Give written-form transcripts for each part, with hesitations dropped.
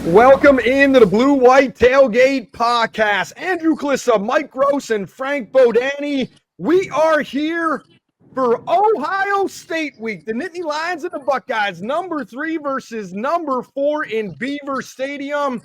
Welcome into the BlueWhite Tailgate Pawcast. Andrew Klissa, Mike Gross, and Frank Bodani. We are here for Ohio State Week. The Nittany Lions and the Buckeyes, number 3 versus number 4 in Beaver Stadium.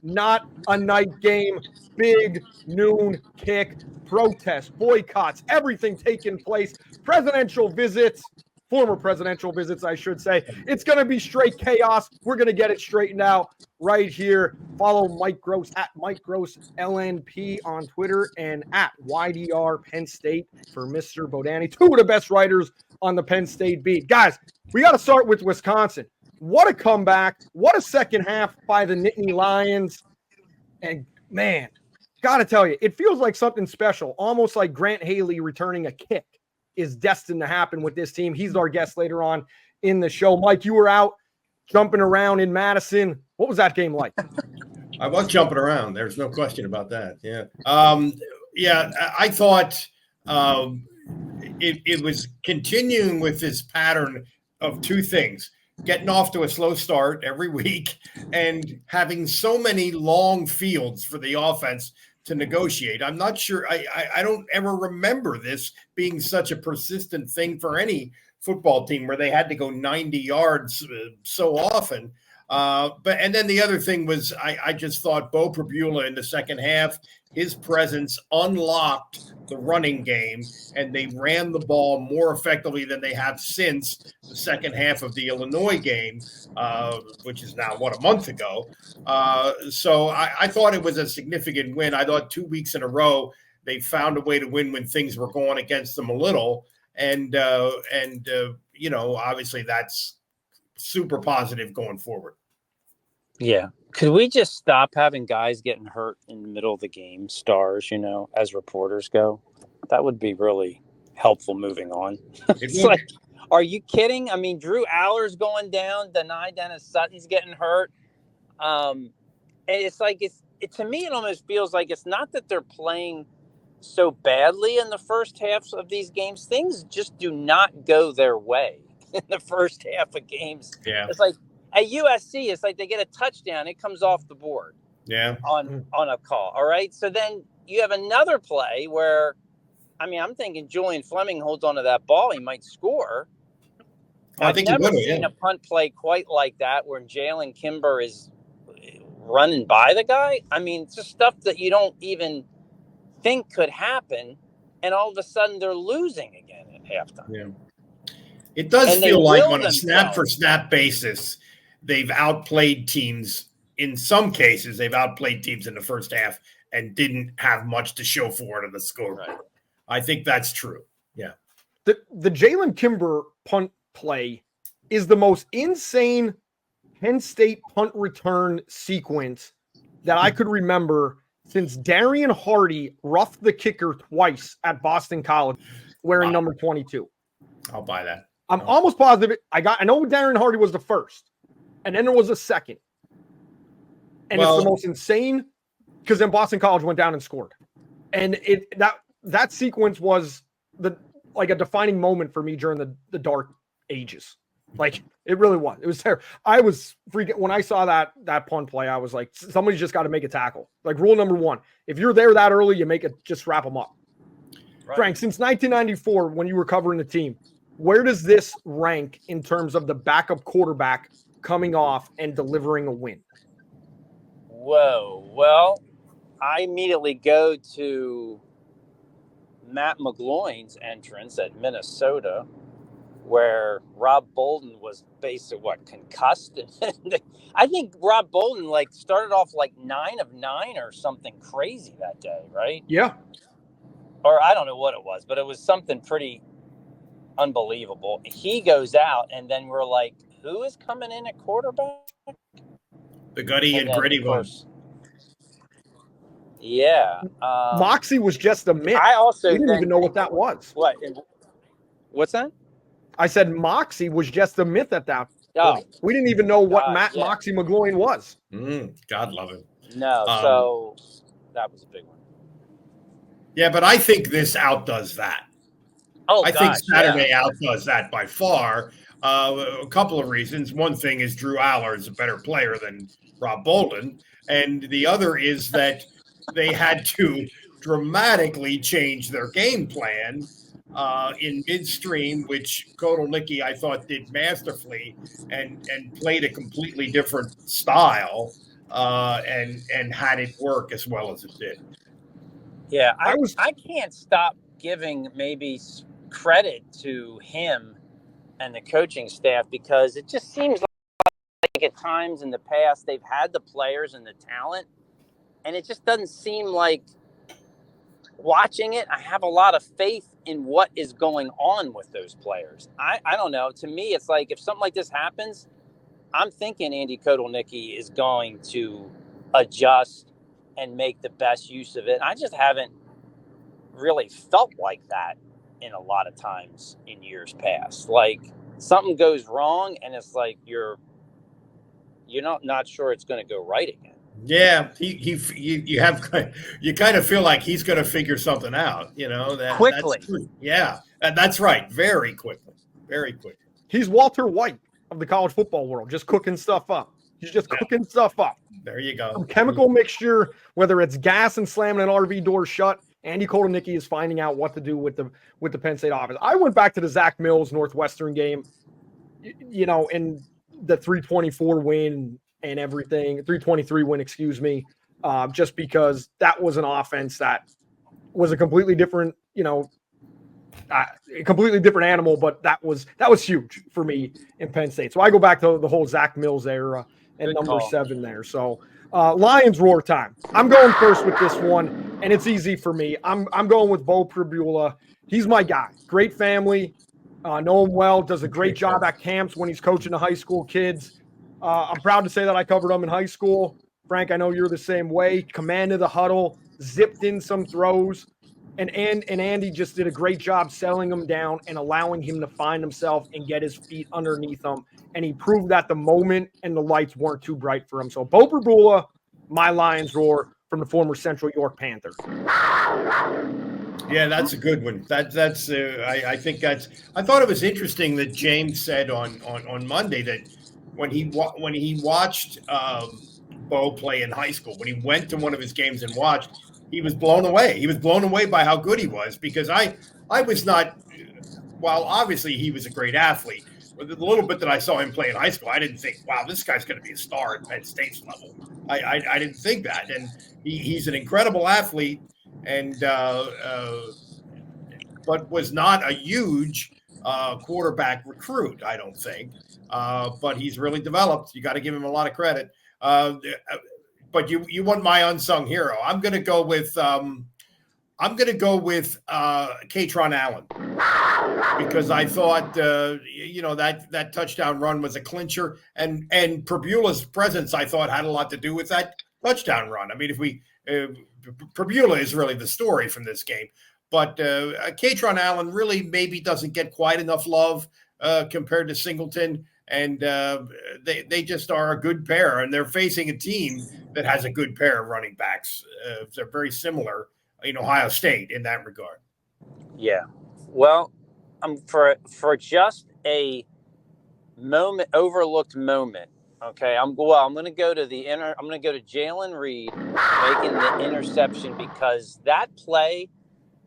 Not a night game. Big noon kick. Protests, boycotts, everything taking place. Presidential visits. Former presidential visits, I should say. It's going to be straight chaos. We're going to get it straightened out right here. Follow Mike Gross at Mike Gross LNP on Twitter and at YDR Penn State for Mr. Bodani. 2 of the best writers on the Penn State beat. Guys, we got to start with Wisconsin. What a comeback. What a second half by the Nittany Lions. And, man, got to tell you, it feels like something special, almost like Grant Haley returning a kick is destined to happen with this team. He's our guest later on in the show. Mike, you were out jumping around in Madison. What was that game like? I was jumping around. There's no question about that. Yeah. I thought it was continuing with this pattern of 2 things: getting off to a slow start every week and having so many long fields for the offense to negotiate. I'm not sure. I don't ever remember this being such a persistent thing for any football team where they had to go 90 yards so often. And then the other thing was I just thought Beau Pribula in the second half, his presence unlocked the running game, and they ran the ball more effectively than they have since the second half of the Illinois game, which is now, a month ago. So I thought it was a significant win. I thought 2 weeks in a row they found a way to win when things were going against them a little. And obviously that's super positive going forward. Yeah. Could we just stop having guys getting hurt in the middle of the game, stars, as reporters go? That would be really helpful moving on. It's like, are you kidding? I mean, Drew Aller's going down. Denai Dennis Sutton's getting hurt. And it's like, to me, it almost feels like it's not that they're playing so badly in the first halves of these games. Things just do not go their way in the first half of games. Yeah. It's like, at USC, it's like they get a touchdown, it comes off the board. Yeah. On a call. All right. So then you have another play where, I'm thinking Julian Fleming holds onto that ball, he might score. I think I've never he seen a punt play quite like that where Jalen Kimber is running by the guy. It's just stuff that you don't even think could happen, and all of a sudden they're losing again at halftime. Yeah. It does feel like on a snap-for-snap basis, they've outplayed teams. In some cases, they've outplayed teams in the first half and didn't have much to show for it in the scoreboard. Right. I think that's true. Yeah. The Jalen Kimber punt play is the most insane Penn State punt return sequence that I could remember since Darian Hardy roughed the kicker twice at Boston College wearing number 22. I'll buy that. I'm almost positive I know Darian Hardy was the first, and then there was a second. And it's the most insane because then Boston College went down and scored. And that sequence was a defining moment for me during the dark ages. Like, it really was. It was terrible. I was freaking when I saw that punt play. I was like, somebody's just got to make a tackle. Like, rule number 1, if you're there that early, you make it, just wrap them up. Right. Frank, since 1994, when you were covering the team, where does this rank in terms of the backup quarterback coming off and delivering a win? Whoa. Well, I immediately go to Matt McGloin's entrance at Minnesota, where Rob Bolden was basically concussed. I think Rob Bolden started off 9 of 9 or something crazy that day, right? Yeah. Or I don't know what it was, but it was something pretty unbelievable. He goes out, and then we're like, who is coming in at quarterback? The gutty and gritty ones. Yeah. Moxie was just a myth. We didn't even know what that was. What? What's that? I said Moxie was just a myth at that point. We didn't even know what Moxie McGloin was. God love him. No, so that was a big one. Yeah, but I think this outdoes that. I think Saturday outdoes that by far. A couple of reasons. One thing is Drew Aller is a better player than Rob Bolden. And the other is that they had to dramatically change their game plan in midstream, which Kotelnicki, I thought, did masterfully and played a completely different style and had it work as well as it did. Yeah, I can't stop giving maybe credit to him and the coaching staff, because it just seems like at times in the past they've had the players and the talent, and it just doesn't seem like, watching it, I have a lot of faith in what is going on with those players. I don't know. To me, it's like if something like this happens, I'm thinking Andy Kotelnicki is going to adjust and make the best use of it. I just haven't really felt like that in a lot of times in years past. Like something goes wrong and it's like you're not sure it's going to go right again. Yeah, you kind of feel like he's going to figure something out, quickly. That's true. Yeah, that's right. Very quickly. He's Walter White of the college football world, just cooking stuff up. He's just cooking stuff up. There you go. Some chemical mixture, whether it's gas and slamming an RV door shut. Andy Kotelnicki is finding out what to do with the Penn State offense. I went back to the Zach Mills Northwestern game, in the 324 win and everything, 323 win, just because that was an offense that was a completely different, a completely different animal, but that was huge for me in Penn State. So I go back to the whole Zach Mills era and number 7 there. So Lions roar time. I'm going first with this one, and it's easy for me. I'm going with Beau Pribula. He's my guy. Great family. Know him well. Does a great job at camps when he's coaching the high school kids. I'm proud to say that I covered him in high school. Frank, I know you're the same way. Commanded the huddle, zipped in some throws, and Andy just did a great job selling him down and allowing him to find himself and get his feet underneath him. And he proved that the moment and the lights weren't too bright for him. So Beau Pribula, my Lions roar from the former Central York Panther. Yeah, that's a good one. I think I thought it was interesting that James said on Monday that when he watched Beau play in high school, when he went to one of his games and watched, he was blown away. He was blown away by how good he was, because I was not, while obviously he was a great athlete, but the little bit that I saw him play in high school, I didn't think, wow, this guy's going to be a star at Penn State's level. I didn't think that. And he's an incredible athlete, and but was not a huge quarterback recruit, I don't think. But he's really developed. You got to give him a lot of credit. But you want my unsung hero? I'm going to go with Katron Allen, because I thought that touchdown run was a clincher, and Pribula's presence, I thought, had a lot to do with that touchdown run. I mean, Pribula is really the story from this game, but Katron Allen really maybe doesn't get quite enough love compared to Singleton. And they just are a good pair, and they're facing a team that has a good pair of running backs. They're very similar in Ohio State in that regard. Yeah. Well, for just a overlooked moment. Okay, I'm going to go to Jalen Reed making the interception, because that play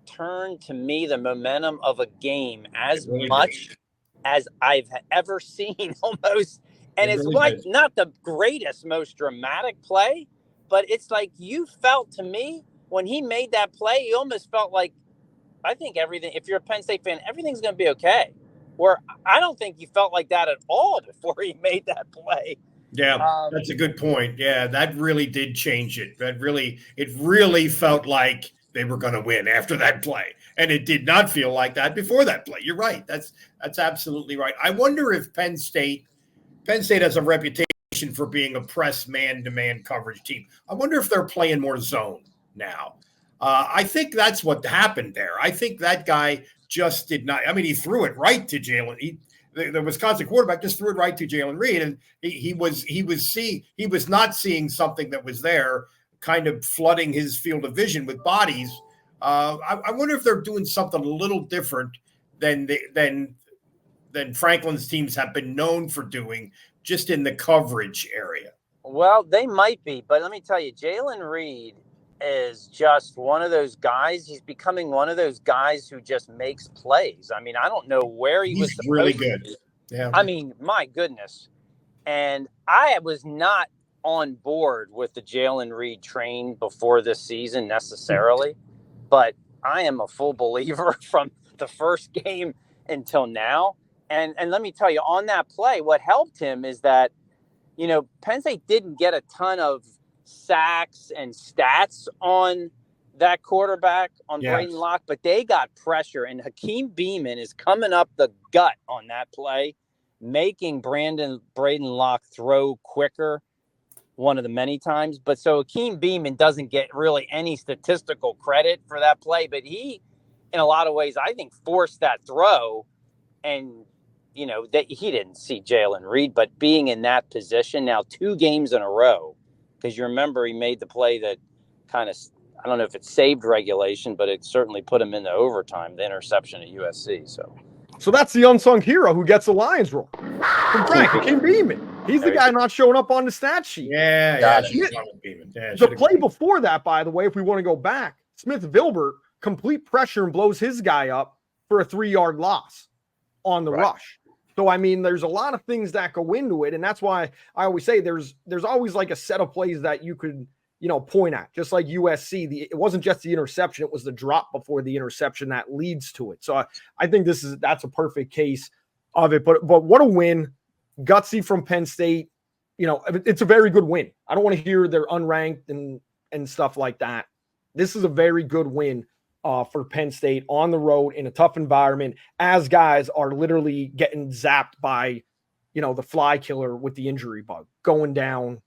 turned, to me, the momentum of a game as really much did. As I've ever seen, almost. And it's really like not the greatest, most dramatic play, but it's like you felt, to me, when he made that play, you almost felt like, I think everything, if you're a Penn State fan, everything's going to be okay. Where I don't think you felt like that at all before he made that play. Yeah, that's a good point. Yeah, that really did change it. It really felt like they were going to win after that play. And it did not feel like that before that play. You're right. That's absolutely right. I wonder if Penn State has a reputation for being a press man-to-man coverage team. I wonder if they're playing more zone now. I think that's what happened there. I think that guy just did not. I mean, he threw it right to Jalen. The Wisconsin quarterback just threw it right to Jalen Reed, and he was not seeing something that was there, kind of flooding his field of vision with bodies. I wonder if they're doing something a little different than than Franklin's teams have been known for doing just in the coverage area. Well, they might be, but let me tell you, Jalen Reed is just one of those guys. He's becoming one of those guys who just makes plays. I mean, I don't know where he was supposed really to good. be. Yeah. I mean, my goodness. And I was not on board with the Jalen Reed train before this season necessarily, but I am a full believer from the first game until now. And let me tell you, on that play, what helped him is that, you know, Penn State didn't get a ton of sacks and stats on that quarterback, on Braden Locke, but they got pressure, and Hakeem Beamon is coming up the gut on that play, making Braden Locke throw quicker one of the many times. But so Hakeem Beamon doesn't get really any statistical credit for that play, but he, in a lot of ways, I think, forced that throw. And, you know, that he didn't see Jalen Reed, but being in that position now 2 games in a row, because you remember he made the play that kind of, I don't know if it saved regulation, but it certainly put him into overtime, the interception at USC. So that's the unsung hero who gets the Lions roll. From Frank, Hakeem Beamon. He's the guy not showing up on the stat sheet. The play before that, by the way, if we want to go back, Smith-Vilbert, complete pressure and blows his guy up for a 3-yard loss on the rush. So, I mean, there's a lot of things that go into it, and that's why I always say there's always like a set of plays that you could, you know, point at. Just like USC, it wasn't just the interception, it was the drop before the interception that leads to it. So I think that's a perfect case of it. But what a win. Gutsy from Penn State. You know, it's a very good win. I don't want to hear they're unranked and stuff like that. This is a very good win for Penn State on the road in a tough environment, as guys are literally getting zapped by, you know, the fly killer with the injury bug going down,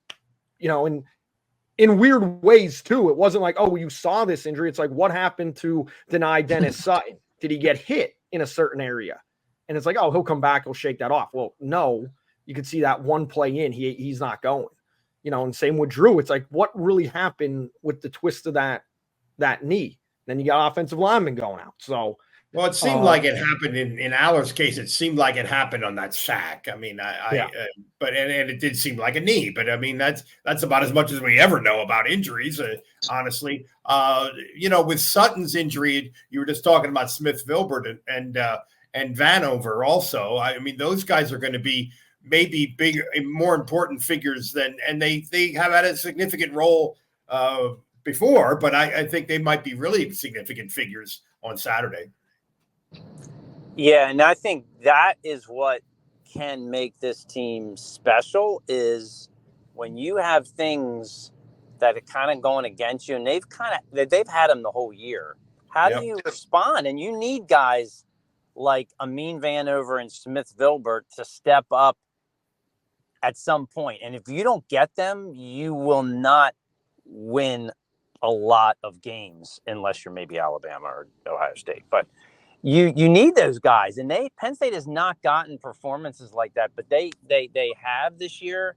you know, and in weird ways too. It wasn't like, oh, you saw this injury. It's like, what happened to deny Dennis Sutton? Did he get hit in a certain area? And it's like, oh, he'll come back, he'll shake that off. Well, no, you could see that one play in, he's not going, you know, and same with Drew. It's like, what really happened with the twist of that knee? Then you got offensive linemen going out. So, well, it seemed like it happened in Aller's case. It seemed like it happened on that sack. I mean, but it did seem like a knee. But I mean, that's about as much as we ever know about injuries, honestly. You know, with Sutton's injury, you were just talking about Smith-Vilbert and Vanover also. I mean, those guys are going to be maybe bigger, more important figures and they have had a significant role before, but I think they might be really significant figures on Saturday. Yeah, and I think that is what can make this team special, is when you have things that are kind of going against you, and they've had them the whole year. How do you respond? And you need guys like Amin Vanover and Smith-Vilbert to step up at some point. And if you don't get them, you will not win a lot of games unless you're maybe Alabama or Ohio State. But you need those guys, and Penn State has not gotten performances like that, but they have this year.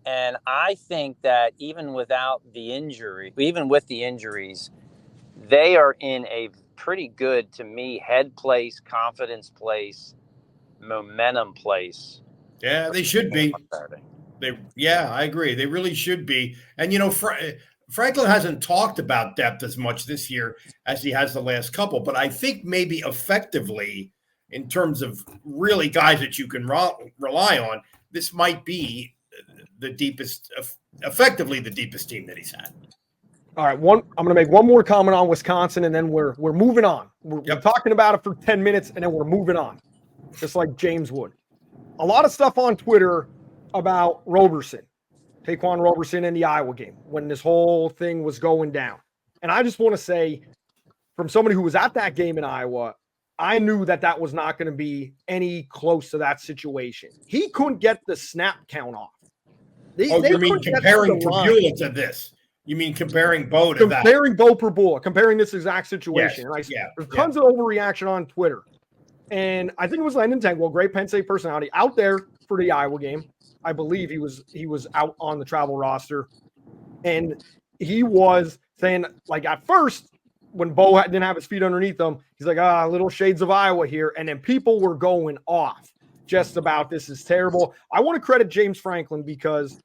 And I think that even with the injuries, they are in a pretty good, to me, head place, confidence place, momentum place. Yeah, they should be. I agree. They really should be. And, you know, Franklin hasn't talked about depth as much this year as he has the last couple, but I think maybe effectively, in terms of really guys that you can rely on, this might be effectively the deepest team that he's had. All right, I'm going to make one more comment on Wisconsin, and then we're moving on. We're talking about it for 10 minutes, and then we're moving on, just like James would. A lot of stuff on Twitter about Roberson. Taquan Roberson in the Iowa game when this whole thing was going down. And I just want to say, from somebody who was at that game in Iowa, I knew that was not going to be any close to that situation. He couldn't get the snap count off. You mean comparing Pribula to this? You mean comparing Beau to that? Comparing Beau Pribula, comparing this exact situation. Yes, there's tons of overreaction on Twitter. And I think it was Landon Tangwell, great Penn State personality, out there for the Iowa game. I believe he was out on the travel roster, and he was saying, like, at first when Beau didn't have his feet underneath him, he's like, little shades of Iowa here, and then people were going off. just about this is terrible. I want to credit James Franklin because,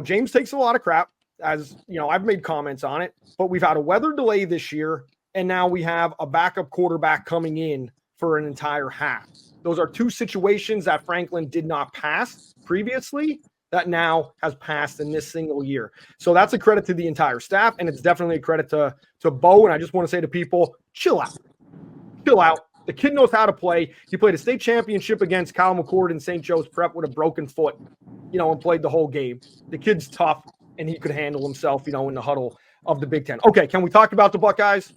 James takes a lot of crap, as I've made comments on it, but we've had a weather delay this year, and now we have a backup quarterback coming in for an entire half. Those are two situations that Franklin did not pass previously that now has passed in this single year. So that's a credit to the entire staff, and it's definitely a credit to Beau. And I just want to say to people, chill out. Chill out. The kid knows how to play. He played a state championship against Kyle McCord in St. Joe's Prep with a broken foot, and played the whole game. The kid's tough, and he could handle himself, in the huddle of the Big Ten. Okay, can we talk about the Buckeyes?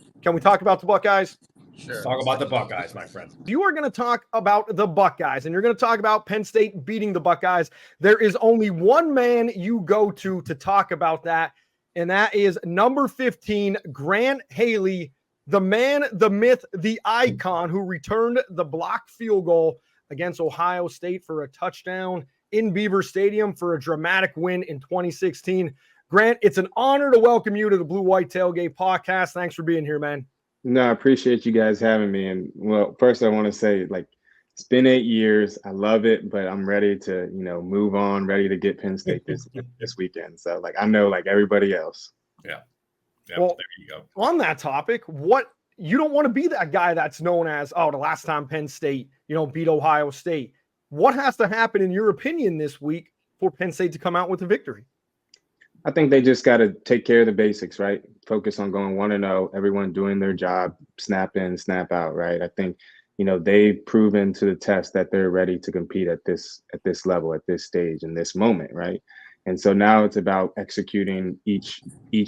Sure. Let's talk about the Buckeyes, my friend. You are going to talk about the Buckeyes, and you're going to talk about Penn State beating the Buckeyes. There is only one man you go to talk about that, and that is number 15, Grant Haley, the man, the myth, the icon who returned the blocked field goal against Ohio State for a touchdown in Beaver Stadium for a dramatic win in 2016. Grant, it's an honor to welcome you to the BlueWhite Tailgate Pawcast. Thanks for being here, man. No, I appreciate you guys having me. And well, first I want to say, it's been 8 years. I love it, but I'm ready to, move on, ready to get Penn State this weekend. So I know everybody else. Yeah. Well, there you go. On that topic, you don't want to be that guy that's known as, the last time Penn State, beat Ohio State. What has to happen, in your opinion, this week for Penn State to come out with a victory? I think they just got to take care of the basics, right? Focus on going 1-0, everyone doing their job, snap in, snap out, right? I think, they've proven to the test that they're ready to compete at this level, at this stage, in this moment, right? And so now it's about executing each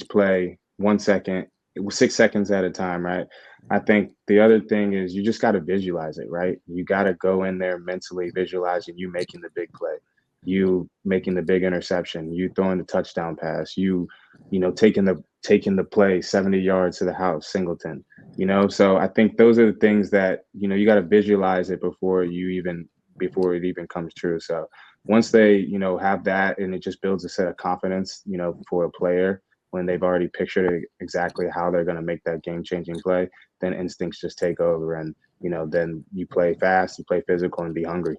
play 1 second, 6 seconds at a time, right? I think the other thing is you just got to visualize it, right? You got to go in there mentally visualizing you making the big play, you making the big interception, you throwing the touchdown pass, you taking the play 70 yards to the house, Singleton, So I think those are the things that, you got to visualize it before it even comes true. So once they, have that, and it just builds a set of confidence, for a player when they've already pictured exactly how they're going to make that game-changing play, then instincts just take over, and then you play fast, you play physical, and be hungry.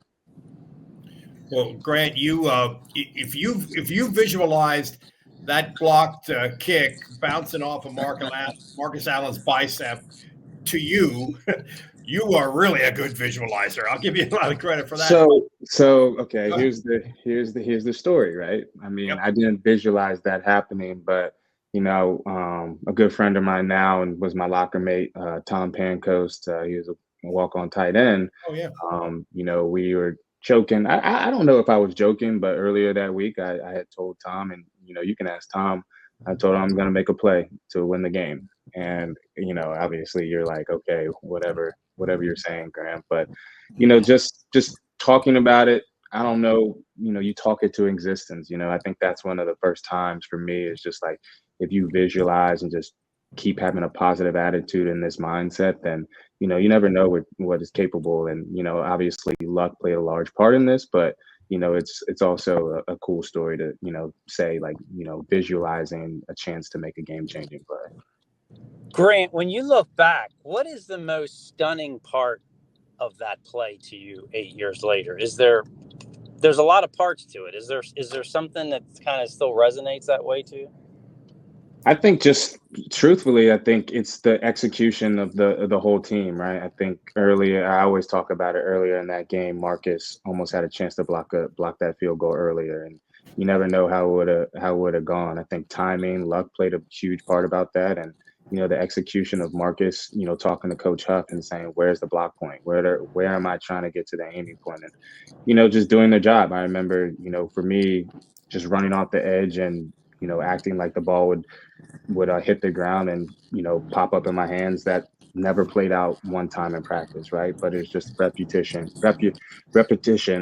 Well, Grant, if you visualized that blocked kick bouncing off of Marcus Allen's bicep to you, you are really a good visualizer. I'll give you a lot of credit for that. So okay, here's the story, right? I mean, yep. I didn't visualize that happening, but a good friend of mine now and was my locker mate, Tom Pancoast. He was a walk-on tight end. Oh yeah. We were joking. I don't know if I was joking, but earlier that week I had told Tom, and you can ask Tom. I told him I'm going to make a play to win the game, and obviously you're like, okay, whatever you're saying, Graham. But just talking about it, I don't know. You talk it to existence. I think that's one of the first times for me is just if you visualize and just keep having a positive attitude in this mindset, then you never know what is capable. And obviously luck played a large part in this, but it's also a cool story to say visualizing a chance to make a game-changing play. Grant, when you look back, what is the most stunning part of that play to you 8 years later? There's a lot of parts to it. Is there something that kind of still resonates that way to you? I think just truthfully, I think it's the execution of the whole team, right? I think earlier, I always talk about it earlier in that game, Marcus almost had a chance to block that field goal earlier, and you never know how it would have gone. I think timing, luck played a huge part about that, and the execution of Marcus, talking to Coach Huff and saying, "Where's the block point? Where am I trying to get to the aiming point?" And just doing their job. I remember, for me, just running off the edge and acting like the ball would hit the ground and pop up in my hands. That never played out one time in practice, right? But it's just repetition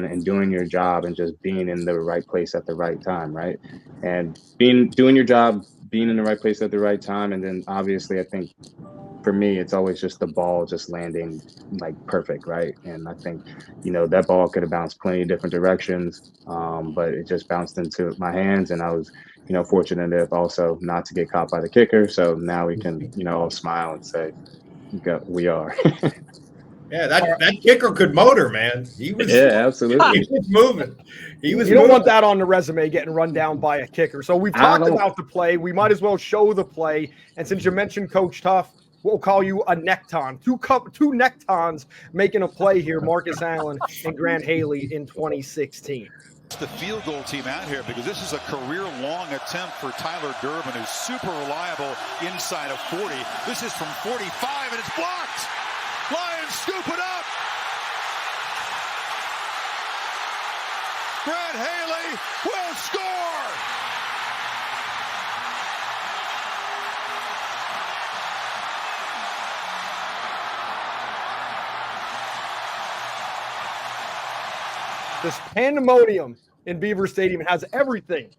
and doing your job and just being in the right place at the right time, right? And doing your job, being in the right place at the right time. And then obviously I think for me, it's always just the ball just landing perfect, right? And I think, that ball could have bounced plenty of different directions, but it just bounced into my hands, and I was fortunate enough also not to get caught by the kicker. So now we can, all smile and say, we are. Yeah, that kicker could motor, man. Absolutely. He was moving. You don't want that on the resume, getting run down by a kicker. So we've talked about the play. We might as well show the play. And since you mentioned Coach Tuff, we'll call you a neckton. Two necktons making a play here, Marcus Allen and Grant Haley in 2016. The field goal team out here because this is a career-long attempt for Tyler Durbin, who's super reliable inside of 40. This is from 45, and it's blocked. Lions scoop it up. Grant Haley will score. This pandemonium in Beaver Stadium has everything.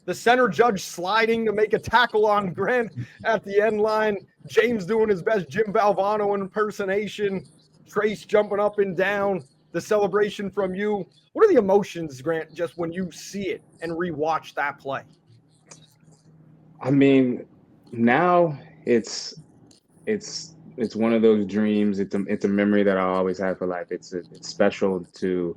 The center judge sliding to make a tackle on Grant at the end line. James doing his best Jim Valvano impersonation. Trace jumping up and down. The celebration from you. What are the emotions, Grant, just when you see it and rewatch that play? I mean, now it's one of those dreams. It's a memory that I always have for life. It's special to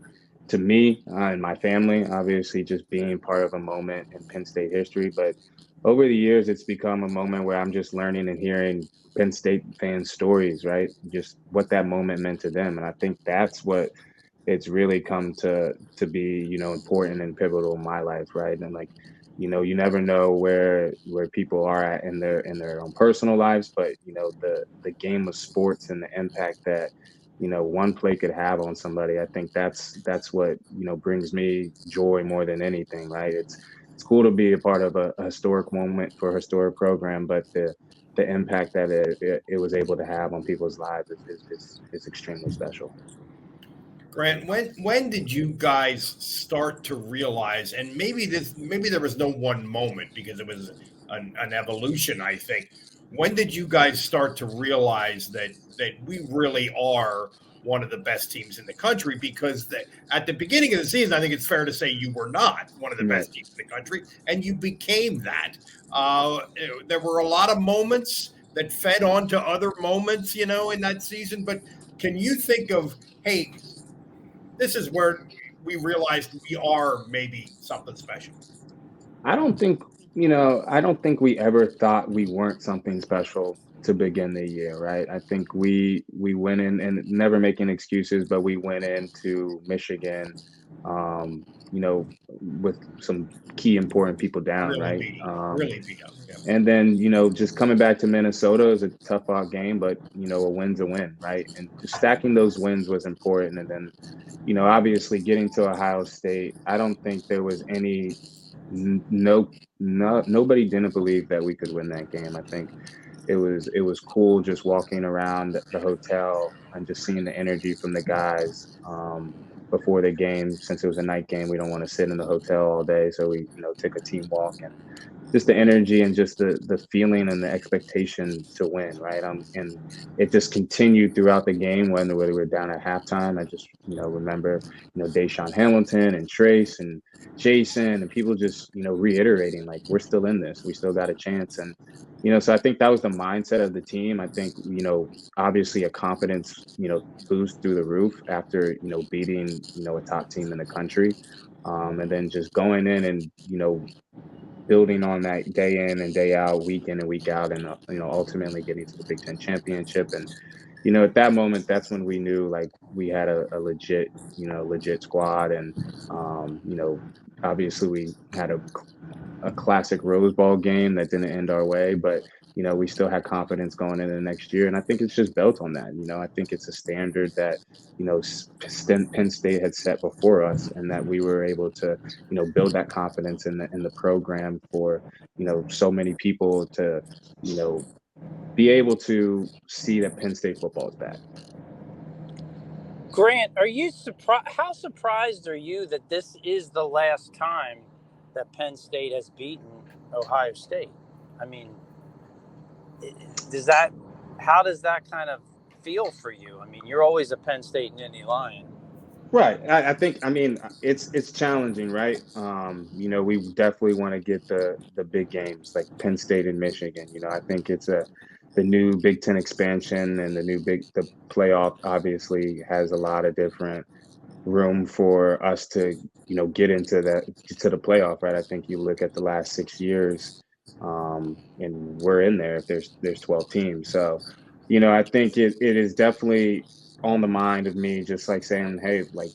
me and my family, obviously, just being part of a moment in Penn State history. But over the years, it's become a moment where I'm just learning and hearing Penn State fans' stories, right? Just what that moment meant to them. And I think that's what it's really come to be, important and pivotal in my life, right? And you never know where people are at in their own personal lives, but the game of sports and the impact that one play could have on somebody. I think that's what brings me joy more than anything, right? It's cool to be a part of a historic moment for a historic program, but the impact that it was able to have on people's lives is extremely special. Grant, when did you guys start to realize, and maybe there was no one moment because it was an evolution, I think. When did you guys start to realize that we really are one of the best teams in the country? Because at the beginning of the season, I think it's fair to say you were not one of the best teams in the country, and you became that. There were a lot of moments that fed onto other moments, in that season. But can you think of, hey, this is where we realized we are maybe something special? I don't think we ever thought we weren't something special to begin the year, right? I think we went in, and never making excuses, but we went into Michigan, with some key important people down, really right? Really beat up. Yeah. And then, just coming back to Minnesota is a tough game, but, a win's a win, right? And just stacking those wins was important. And then, obviously getting to Ohio State, I don't think there was nobody didn't believe that we could win that game. I think it was cool just walking around the hotel and just seeing the energy from the guys before the game. Since it was a night game, we don't want to sit in the hotel all day, so we took a team walk, and just the energy and just the feeling and the expectation to win, right? And it just continued throughout the game, whether we were down at halftime. I just remember Deshaun Hamilton and Trace and Jason and people just reiterating, like, we're still in this, we still got a chance. And so I think that was the mindset of the team. I think obviously a confidence boost through the roof after beating a top team in the country, and then just going in and building on that day in and day out, week in and week out, and ultimately getting to the Big Ten championship. And at that moment, that's when we knew, like, we had a legit squad. And obviously we had a classic Rose Bowl game that didn't end our way, but we still had confidence going into the next year. And I think it's just built on that. I think it's a standard that Penn State had set before us, and that we were able to build that confidence in the program for so many people to be able to see that Penn State football is back. Grant, are you surprised? How surprised are you that this is the last time that Penn State has beaten Ohio State? I mean, how does that kind of feel for you? I mean, you're always a Penn State Nittany Lion. Right. I think, it's challenging, right? We definitely want to get the big games like Penn State and Michigan. I think it's the new Big Ten expansion and the playoff obviously has a lot of different room for us to, get into to the playoff, right? I think you look at the last 6 years, and we're in there if there's 12 teams. So, I think it is definitely on the mind of me, just like saying, hey, like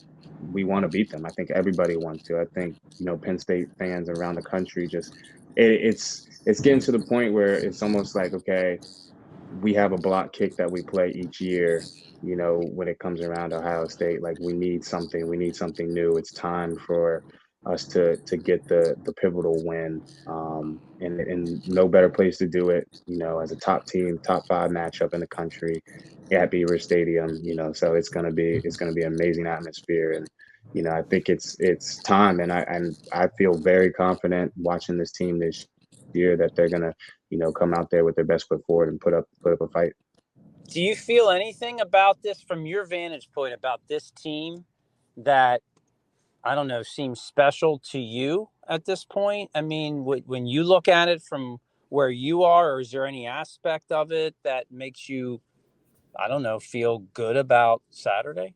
we want to beat them. I think everybody wants to. I think, Penn State fans around the country just it's getting to the point where it's almost like, okay, we have a block kick that we play each year, when it comes around to Ohio State. Like we need something new. It's time for us to get the pivotal win. And no better place to do it, as a top team, top 5 matchup in the country at Beaver Stadium, so it's gonna be an amazing atmosphere. And I think it's time, and I feel very confident watching this team this year that they're gonna come out there with their best foot forward and put up a fight. Do you feel anything about this from your vantage point about this team that, I don't know, seems special to you at this point? I mean, when you look at it from where you are, or is there any aspect of it that makes you, I don't know, feel good about Saturday?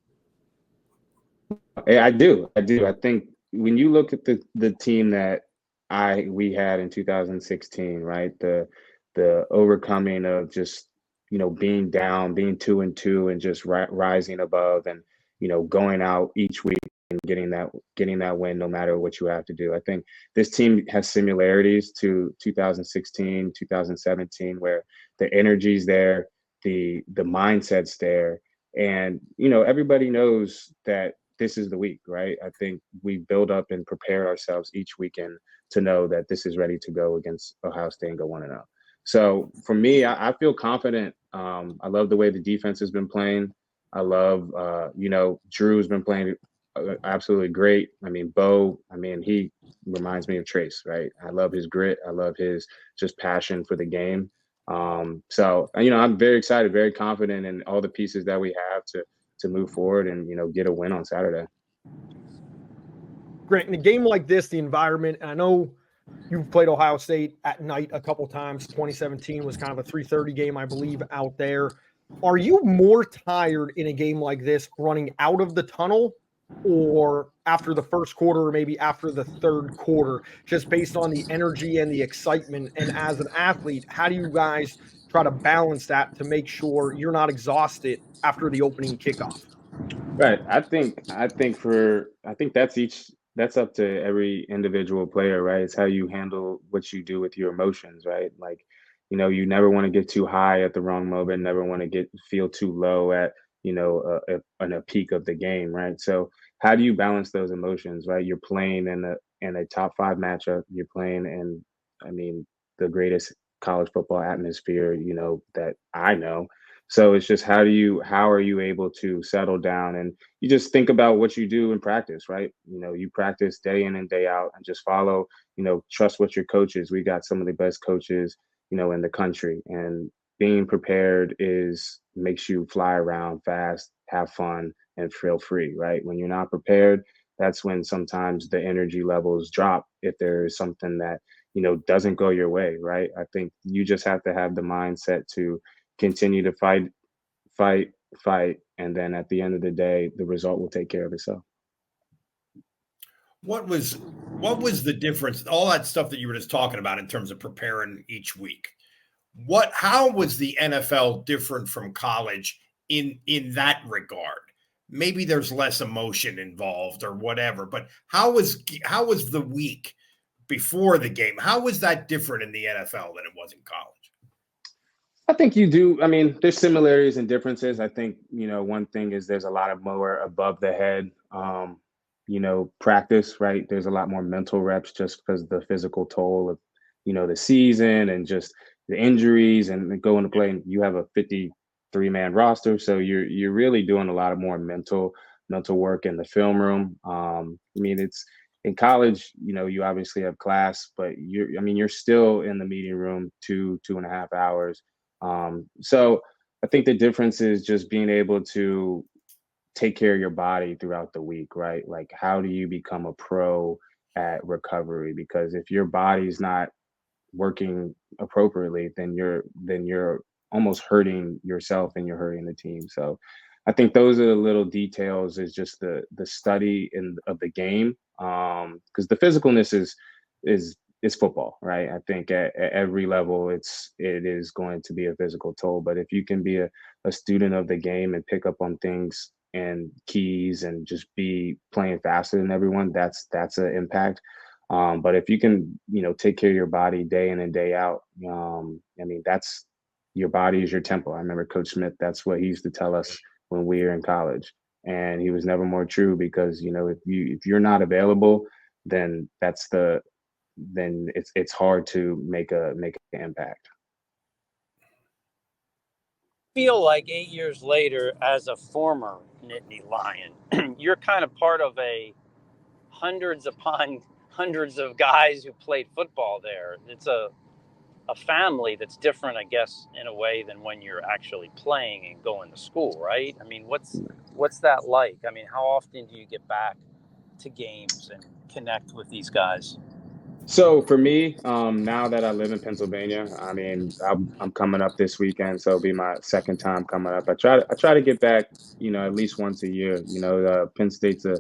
I do. I think when you look at the team that we had in 2016, right? The overcoming of just being down, being 2-2, and just rising above, and going out each week and getting that win no matter what you have to do. I think this team has similarities to 2016, 2017, where the energy's there, the mindset's there, and everybody knows that this is the week, right? I think we build up and prepare ourselves each weekend to know that this is ready to go against Ohio State and go 1-0. So for me, I feel confident. I love the way the defense has been playing. I love, Drew's been playing absolutely great. I mean, Beau, he reminds me of Trace, right? I love his grit. I love his just passion for the game. So, I'm very excited, very confident in all the pieces that we have to move forward and, get a win on Saturday. Grant, in a game like this, the environment, and I know you've played Ohio State at night a couple times. 2017 was kind of a 3:30 game, I believe, out there. Are you more tired in a game like this running out of the tunnel, or after the first quarter, or maybe after the third quarter, just based on the energy and the excitement? And as an athlete, how do you guys try to balance that to make sure you're not exhausted after the opening kickoff? Right. I think that's up to every individual player, right? It's how you handle what you do with your emotions, right? Like, you never want to get too high at the wrong moment, never want to feel too low at, on a peak of the game, right? So how do you balance those emotions, right? You're playing in a top 5 matchup. You're playing in, the greatest college football atmosphere, that I know. So it's just how are you able to settle down, and you just think about what you do in practice, right? You practice day in and day out and just follow, trust what your coaches. We got some of the best coaches, in the country, and being prepared makes you fly around fast, have fun, and feel free, right? When you're not prepared, that's when sometimes the energy levels drop if there is something that, doesn't go your way, right? I think you just have to have the mindset to continue to fight, and then at the end of the day, the result will take care of itself. What was the difference? All that stuff that you were just talking about in terms of preparing each week. How was the NFL different from college in that regard? Maybe there's less emotion involved or whatever, but how was the week before the game? How was that different in the NFL than it was in college? I think you do. There's similarities and differences. I think, one thing is there's a lot of more above the head, practice, right? There's a lot more mental reps just because the physical toll of, the season and just the injuries and going to play. And you have a 53-man roster. So you're really doing a lot of more mental work in the film room. It's in college, you obviously have class, but you're still in the meeting room 2.5 hours. So I think the difference is just being able to take care of your body throughout the week, right? Like, how do you become a pro at recovery? Because if your body's not working appropriately, then you're almost hurting yourself and you're hurting the team. So I think those are the little details, is just the study of the game, because the physicalness is football, right? I think at every level it is going to be a physical toll. But if you can be a student of the game and pick up on things and keys and just be playing faster than everyone, that's an impact. But if you can, take care of your body day in and day out, I mean, that's, your body is your temple. I remember Coach Smith, that's what he used to tell us when we were in college. And he was never more true, because, if you're not available, then it's hard to make an impact. Feel like 8 years later, as a former Nittany Lion, you're kind of part of a hundreds upon hundreds of guys who played football there. It's a family that's different, I guess, in a way than when you're actually playing and going to school, right? I mean, what's that like? I mean, how often do you get back to games and connect with these guys? So for me, now that I live in Pennsylvania, I mean, I'm coming up this weekend, so it'll be my second time coming up. I try to get back, at least once a year. Penn State's a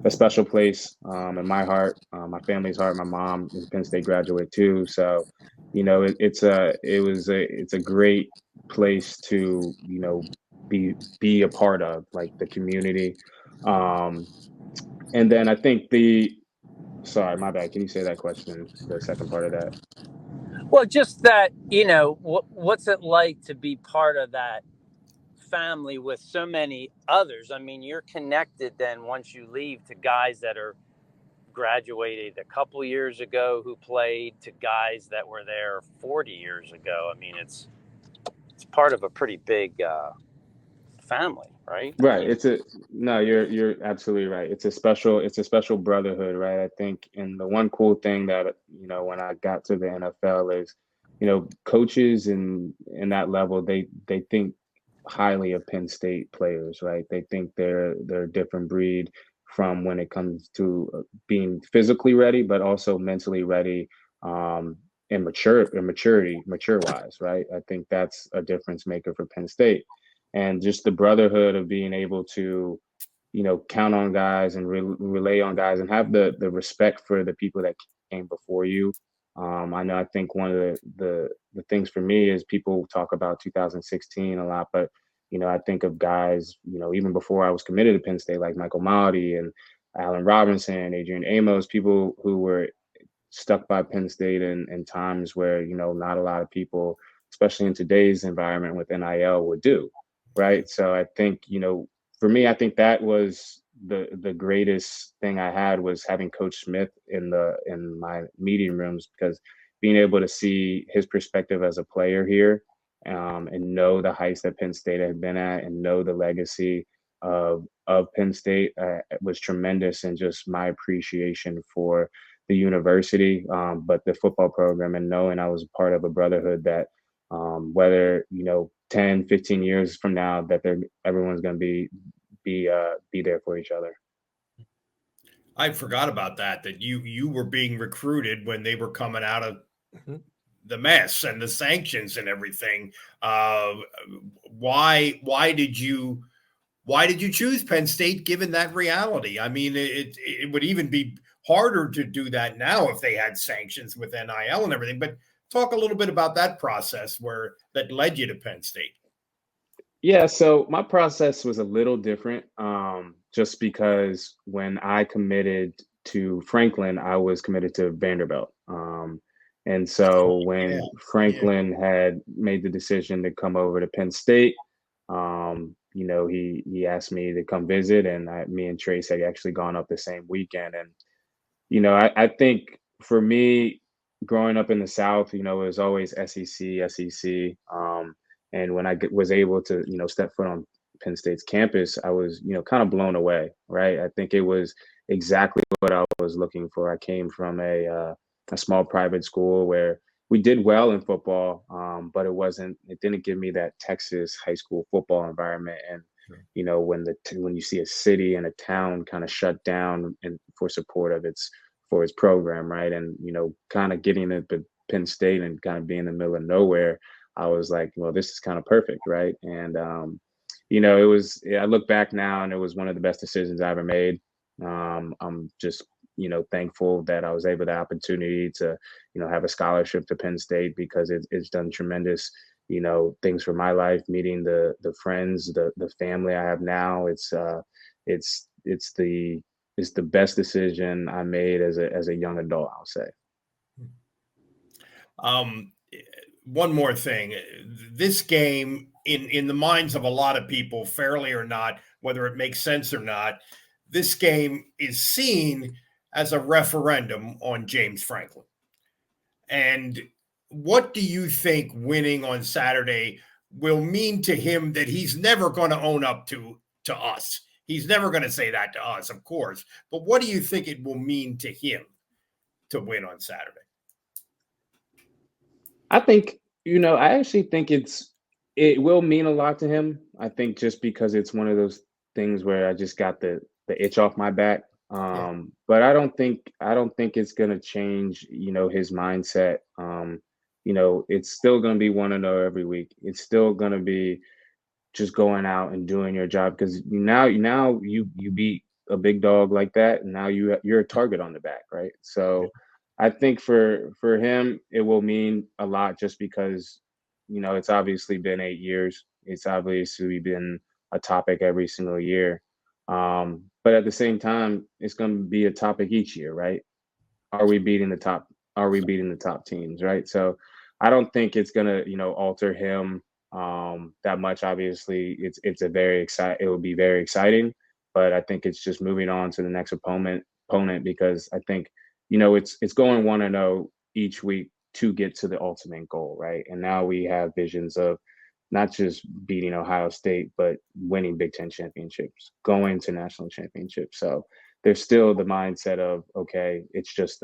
special place in my heart, my family's heart. My mom is a Penn State graduate too, so it's a great place to be a part of, like, the community. And then I think sorry, my bad. Can you say that question, the second part of that? Well, just that, what's it like to be part of that family with so many others? I mean, you're connected then once you leave to guys that are graduated a couple years ago who played, to guys that were there 40 years ago. I mean, it's part of a pretty big family, right? Right. You're absolutely right. It's a special brotherhood, right? I think, and the one cool thing that, when I got to the NFL is, coaches in that level, they think highly of Penn State players, right? They think they're a different breed from when it comes to being physically ready, but also mentally ready, and mature wise, right? I think that's a difference maker for Penn State. And just the brotherhood of being able to, count on guys and relay on guys, and have the respect for the people that came before you. I think one of the things for me is, people talk about 2016 a lot, but I think of guys, even before I was committed to Penn State, like Michael Maldi and Allen Robinson, Adrian Amos, people who were stuck by Penn State in times where, not a lot of people, especially in today's environment with NIL, would do. Right. So I think, for me, I think that was the greatest thing I had, was having Coach Smith in my meeting rooms, because being able to see his perspective as a player here, and know the heights that Penn State had been at, and know the legacy of Penn State, was tremendous, and just my appreciation for the university, but the football program, and knowing I was a part of a brotherhood that, whether 10, 15 years from now, that everyone's going to be there for each other. I forgot about that you were being recruited when they were coming out of the mess and the sanctions and everything. Why did you choose Penn State, given that reality? I mean, it would even be harder to do that now if they had sanctions with NIL and everything. But talk a little bit about that process that led you to Penn State. Yeah, so my process was a little different, just because when I committed to Franklin, I was committed to Vanderbilt. And so when Franklin had made the decision to come over to Penn State, he asked me to come visit, and me and Trace had actually gone up the same weekend. And, I think for me, growing up in the South, it was always SEC. And when I was able to, step foot on Penn State's campus, I was, kind of blown away, right? I think it was exactly what I was looking for. I came from a small private school where we did well in football, but it didn't give me that Texas high school football environment. And, when you see a city and a town kind of shut down and for support of its program, right? And, kind of getting into Penn State and kind of being in the middle of nowhere, I was like, well, this is kind of perfect, right? And I look back now, and it was one of the best decisions I ever made. I'm just thankful that I was able the opportunity to have a scholarship to Penn State, because it's done tremendous things for my life, meeting the friends, the family I have now. It's the best decision I made as a young adult, I'll say. One more thing. This game, in the minds of a lot of people, fairly or not, whether it makes sense or not, this game is seen as a referendum on James Franklin. And what do you think winning on Saturday will mean to him that he's never going to own up to us? He's never going to say that to us, of course. But what do you think it will mean to him to win on Saturday? I think, I actually think it will mean a lot to him. I think just because it's one of those things where I just got the itch off my back. But I don't think it's going to change, his mindset. It's still going to be 1-0 every week. It's still going to be just going out and doing your job, because now you beat a big dog like that, and now you're a target on the back, right? So I think for him, it will mean a lot, just because, it's obviously been 8 years. It's obviously been a topic every single year. But at the same time, it's going to be a topic each year, right? Are we beating the top teams, right? So I don't think it's going to, alter him that much. Obviously, it will be very exciting, but I think it's just moving on to the next opponent, because I think, it's going 1-0 each week to get to the ultimate goal, right? And now we have visions of not just beating Ohio State, but winning Big Ten championships, going to national championships. So there's still the mindset of, okay, it's just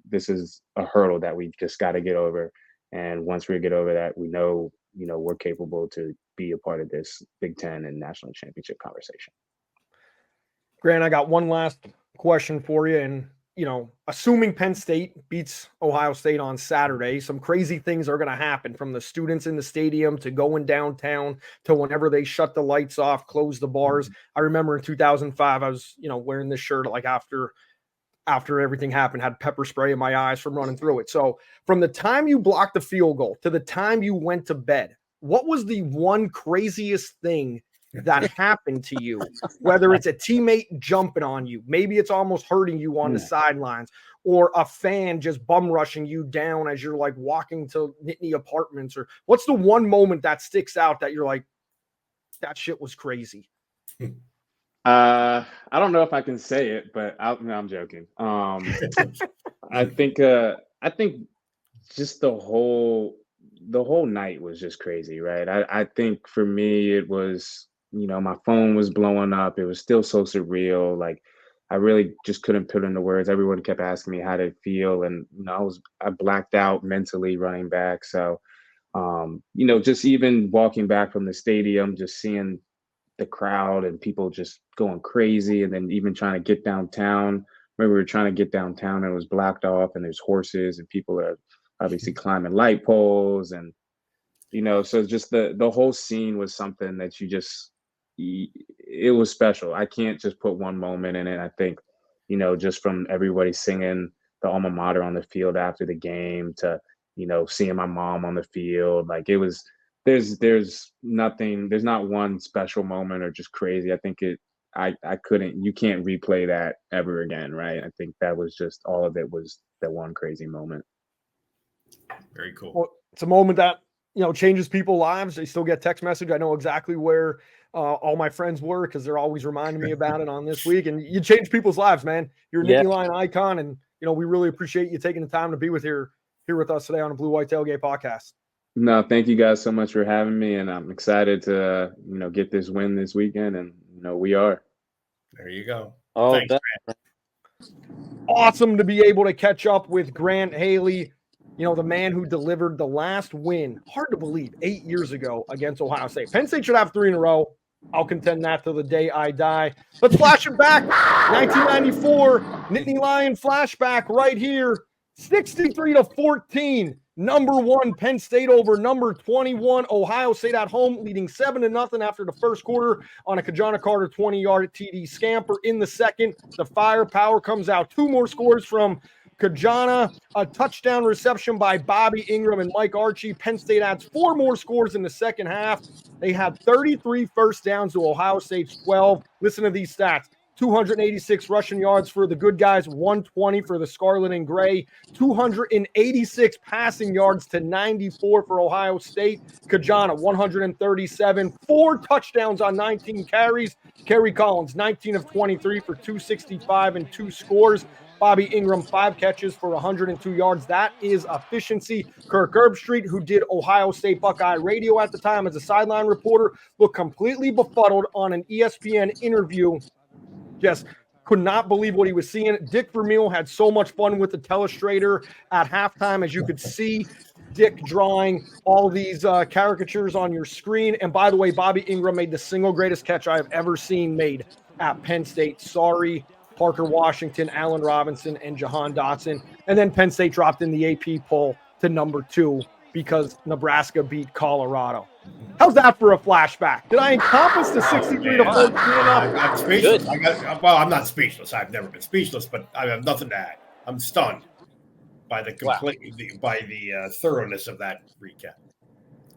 this is a hurdle that we've just got to get over. And once we get over that, we know, we're capable to be a part of this Big Ten and national championship conversation. Grant, I got one last question for you. And, assuming Penn State beats Ohio State on Saturday, some crazy things are going to happen, from the students in the stadium to going downtown to whenever they shut the lights off, close the bars. I remember in 2005, I was, wearing this shirt like after everything happened, had pepper spray in my eyes from running through it. So from the time you blocked the field goal to the time you went to bed, what was the one craziest thing that happened to you? Whether it's a teammate jumping on you, maybe it's almost hurting you on the sidelines, or a fan just bum rushing you down as you're like walking to Nittany Apartments, or what's the one moment that sticks out that you're like, that shit was crazy? I don't know if I can say it, but I'm joking. I think just the whole night was just crazy, right? I think for me, it was, my phone was blowing up. It was still so surreal. Like, I really just couldn't put into words. Everyone kept asking me how to feel, and I blacked out mentally running back. So, just even walking back from the stadium, just seeing the crowd and people just going crazy, and then even trying to get downtown. Remember, we were trying to get downtown, and it was blocked off, and there's horses, and people are obviously climbing light poles, and so just the whole scene was something that it was special. I can't just put one moment in it. I think just from everybody singing the alma mater on the field after the game to seeing my mom on the field, like, it was there's not one special moment or just crazy. I think you can't replay that ever again, right? I think that was just, all of it was that one crazy moment. Very cool. Well, it's a moment that changes people's lives. They still get text message. I know exactly where all my friends were, because they're always reminding me about it on this week. And you change people's lives, man. You're a Nittany Lion icon, and we really appreciate you taking the time to be here with us today on the BlueWhite Tailgate Pawcast. No, thank you guys so much for having me, and I'm excited to get this win this weekend, and we are. There you go. Oh, thanks, Grant. Awesome to be able to catch up with Grant Haley, the man who delivered the last win, hard to believe, 8 years ago against Ohio State. Penn State should have 3 in a row. I'll contend that till the day I die. Let's flash it back. 1994, Nittany Lion flashback right here. 63-14. Number 1, Penn State over number 21, Ohio State at home, leading 7-0 after the first quarter on a Kajana Carter 20-yard TD scamper. In the second, the firepower comes out. 2 more scores from Kajana, a touchdown reception by Bobby Ingram and Mike Archie. Penn State adds 4 more scores in the second half. They had 33 first downs to Ohio State's 12. Listen to these stats. 286 rushing yards for the good guys, 120 for the Scarlet and Gray, 286 passing yards to 94 for Ohio State. Kajana, 137, 4 touchdowns on 19 carries. Kerry Collins, 19 of 23 for 265 and 2 scores. Bobby Ingram, 5 catches for 102 yards. That is efficiency. Kirk Herbstreit, who did Ohio State Buckeye radio at the time as a sideline reporter, looked completely befuddled on an ESPN interview. Just could not believe what he was seeing. Dick Vermeil had so much fun with the telestrator at halftime, as you could see Dick drawing all these caricatures on your screen. And by the way, Bobby Ingram made the single greatest catch I have ever seen made at Penn State. Sorry, Parker Washington, Allen Robinson, and Jahan Dotson. And then Penn State dropped in the AP poll to number 2 because Nebraska beat Colorado. How's that for a flashback? Did I encompass the 63 to 14? I'm speechless. I'm not speechless. I've never been speechless, but I have nothing to add. I'm stunned by the thoroughness of that recap.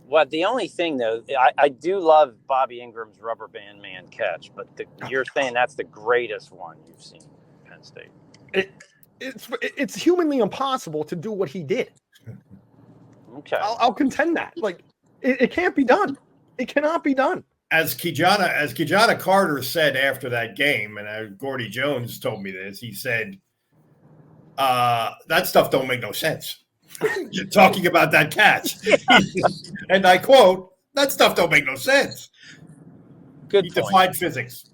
Well, the only thing, though, I do love Bobby Ingram's rubber band man catch, but you're saying that's the greatest one you've seen in Penn State. It's humanly impossible to do what he did. Okay. I'll contend that. Like, it can't be done. It cannot be done. As Kajana Carter said after that game, and Gordy Jones told me this, he said, that stuff don't make no sense. You're talking about that catch. And I quote, that stuff don't make no sense. Good He point. defied physics.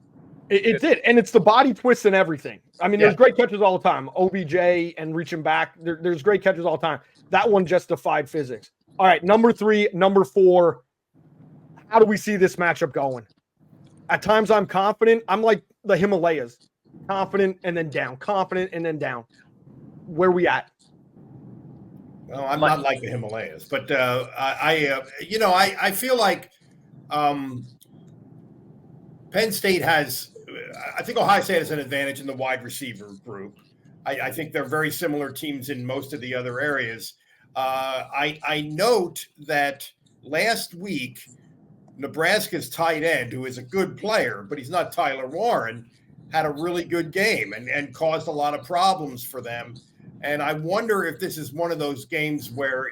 It did. And it's the body twist and everything. I mean, there's great catches all the time. OBJ and reaching back. There's great catches all the time. That one just defied physics. All right, number 3, number 4. How do we see this matchup going? At times I'm confident. I'm like the Himalayas. Confident and then down. Confident and then down. Where we at? Well, I'm not like the Himalayas, but I feel like Penn State has – I think Ohio State has an advantage in the wide receiver group. I think they're very similar teams in most of the other areas. I note that last week, Nebraska's tight end, who is a good player, but he's not Tyler Warren, had a really good game and caused a lot of problems for them. And I wonder if this is one of those games where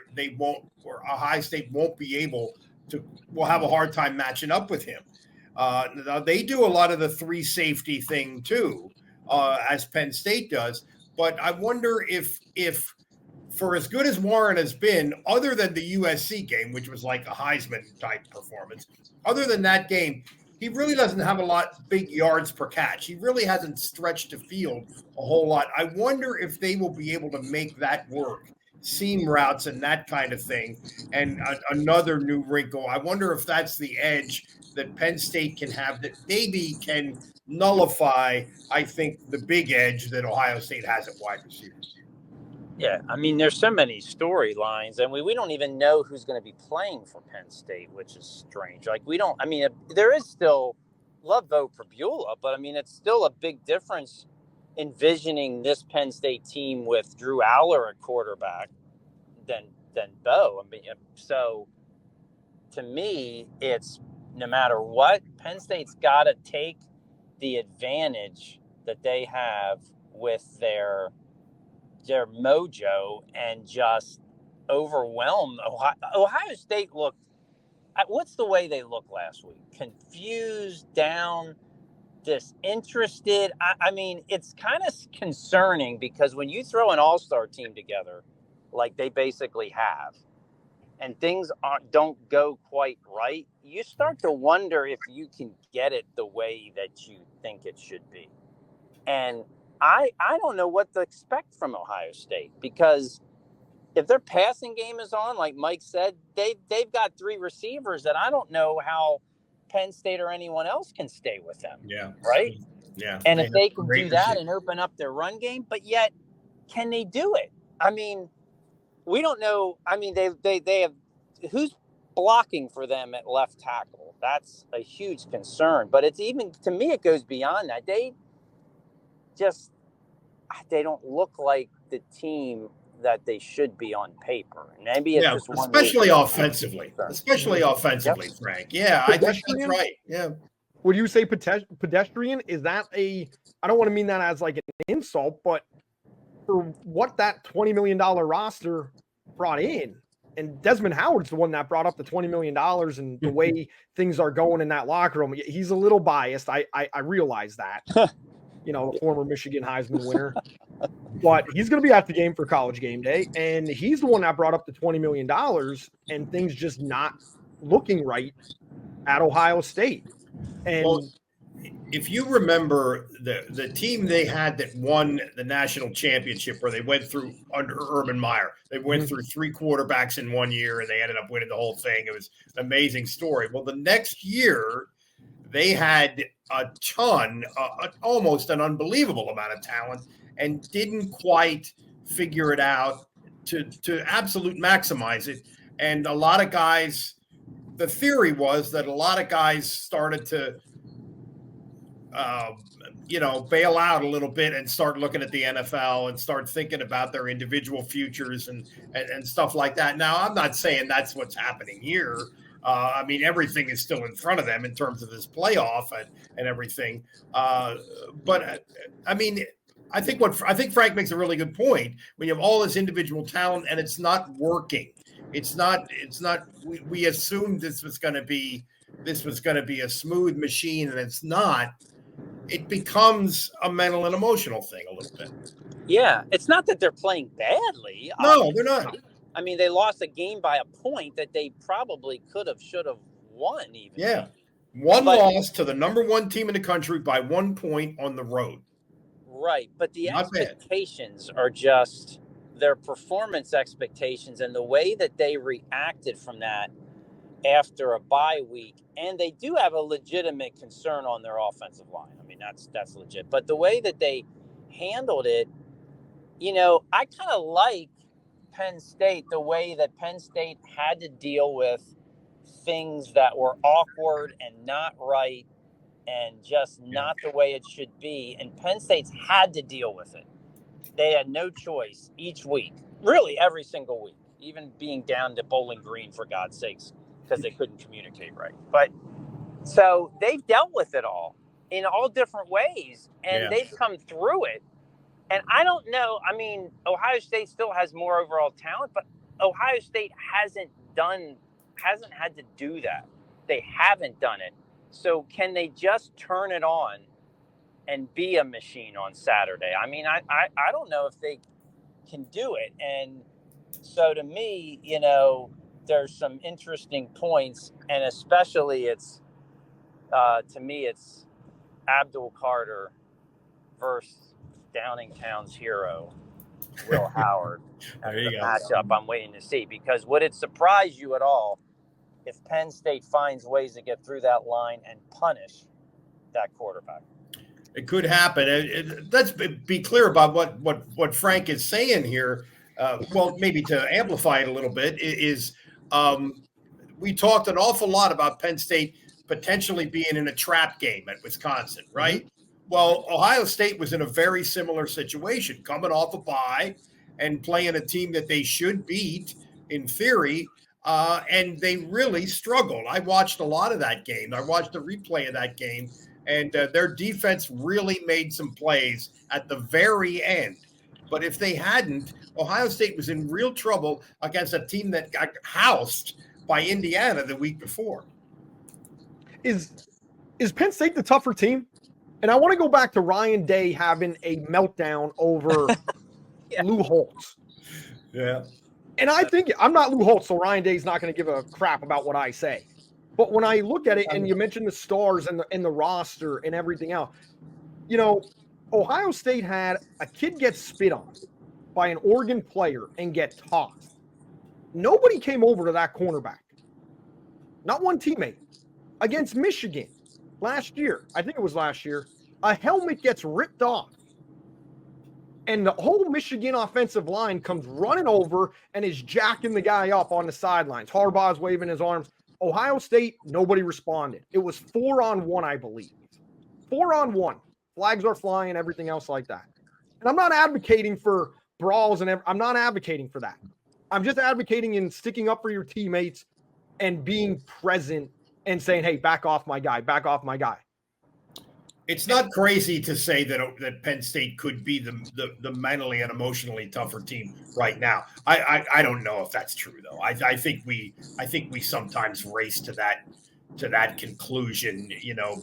Ohio State won't be able to – will have a hard time matching up with him. Now they do a lot of the 3 safety thing too, as Penn State does. But I wonder if for as good as Warren has been, other than the USC game, which was like a Heisman-type performance, other than that game, he really doesn't have a lot big yards per catch. He really hasn't stretched the field a whole lot. I wonder if they will be able to make that work, seam routes and that kind of thing, and another new wrinkle. I wonder if that's the edge that Penn State can have that maybe can nullify, I think, the big edge that Ohio State has at wide receivers. Yeah, I mean, there's so many storylines, and we don't even know who's going to be playing for Penn State, which is strange. Like, there is still love Beau Pribula, but I mean, it's still a big difference envisioning this Penn State team with Drew Aller at quarterback than Beau. I mean, so to me, it's no matter what, Penn State's got to take the advantage that they have with their mojo and just overwhelm Ohio State. What's the way they looked last week? Confused, down, disinterested. I mean, it's kind of concerning because when you throw an all-star team together, like they basically have, and things don't go quite right, you start to wonder if you can get it the way that you think it should be. And I don't know what to expect from Ohio State, because if their passing game is on, like Mike said, they've got 3 receivers that I don't know how Penn State or anyone else can stay with them. Yeah. Right? Yeah. And if they can do that and open up their run game, but yet, can they do it? I mean, we don't know. I mean, they have who's blocking for them at left tackle. That's a huge concern. But it's even, to me, it goes beyond that. They don't look like the team that they should be on paper. And maybe it's just one especially offensively. Especially offensively, Yep. Frank. Yeah, I think that's right. Yeah. Would you say pedestrian? Is that I don't want to mean that as like an insult, but for what that $20 million roster brought in, and Desmond Howard's the one that brought up the $20 million and the way things are going in that locker room. He's a little biased. I realize that, the former Michigan Heisman winner, but he's going to be at the game for College Game Day. And he's the one that brought up the $20 million and things just not looking right at Ohio State. And if you remember the team they had that won the national championship, where they went through under Urban Meyer, they went through 3 quarterbacks in 1 year and they ended up winning the whole thing. It was an amazing story. Well, the next year they had a ton, almost an unbelievable amount of talent, and didn't quite figure it out to absolute maximize it. And a lot of guys, the theory was that a lot of guys started to bail out a little bit and start looking at the NFL and start thinking about their individual futures and stuff like that. Now, I'm not saying that's what's happening here. I mean, everything is still in front of them in terms of this playoff and everything. But I mean, I think Frank makes a really good point. When you have all this individual talent and it's not working, it's not. We assumed this was going to be a smooth machine, and it's not. It becomes a mental and emotional thing a little bit. Yeah, it's not that they're playing badly. No, they're not. I mean, they lost a game by a point that they probably should have won even. Yeah. One loss to the number 1 team in the country by 1 point on the road. Right. But the Not expectations are just their performance expectations and the way that they reacted from that after a bye week. And they do have a legitimate concern on their offensive line. I mean, that's legit. But the way that they handled it, I kind of like Penn State, the way that Penn State had to deal with things that were awkward and not right and just not the way it should be. And Penn State's had to deal with it. They had no choice each week, really every single week, even being down to Bowling Green, for God's sakes, because they couldn't communicate right. But so they've dealt with it all in all different ways, and they've come through it. And I don't know. I mean, Ohio State still has more overall talent, but Ohio State hasn't had to do that. They haven't done it. So can they just turn it on and be a machine on Saturday? I mean, I don't know if they can do it. And so to me, there's some interesting points, and especially it's Abdul Carter versus Downingtown's hero, Will Howard. That's the matchup I'm waiting to see, because would it surprise you at all if Penn State finds ways to get through that line and punish that quarterback? It could happen. Let's be clear about what Frank is saying here. Well, maybe to amplify it a little bit, is we talked an awful lot about Penn State potentially being in a trap game at Wisconsin, right? Mm-hmm. Well, Ohio State was in a very similar situation, coming off a bye and playing a team that they should beat in theory, and they really struggled. I watched a lot of that game. I watched the replay of that game, and their defense really made some plays at the very end. But if they hadn't, Ohio State was in real trouble against a team that got housed by Indiana the week before. Is Penn State the tougher team? And I want to go back to Ryan Day having a meltdown over Lou Holtz. Yeah. And I think I'm not Lou Holtz, so Ryan Day's not going to give a crap about what I say. But when I look at it, and you mentioned the stars and the roster and everything else, Ohio State had a kid get spit on by an Oregon player and get tossed. Nobody came over to that cornerback. Not one teammate. Against Michigan last year, I think it was last year, a helmet gets ripped off. And the whole Michigan offensive line comes running over and is jacking the guy up on the sidelines. Harbaugh's waving his arms. Ohio State, nobody responded. It was 4-on-1, I believe. 4-on-1. Flags are flying, everything else like that. And I'm not advocating for brawls and I'm not advocating for that. I'm just advocating in sticking up for your teammates and being present and saying, hey, back off my guy, back off my guy. It's not crazy to say that Penn State could be the mentally and emotionally tougher team right now. I don't know if that's true though. I think we sometimes race to that conclusion,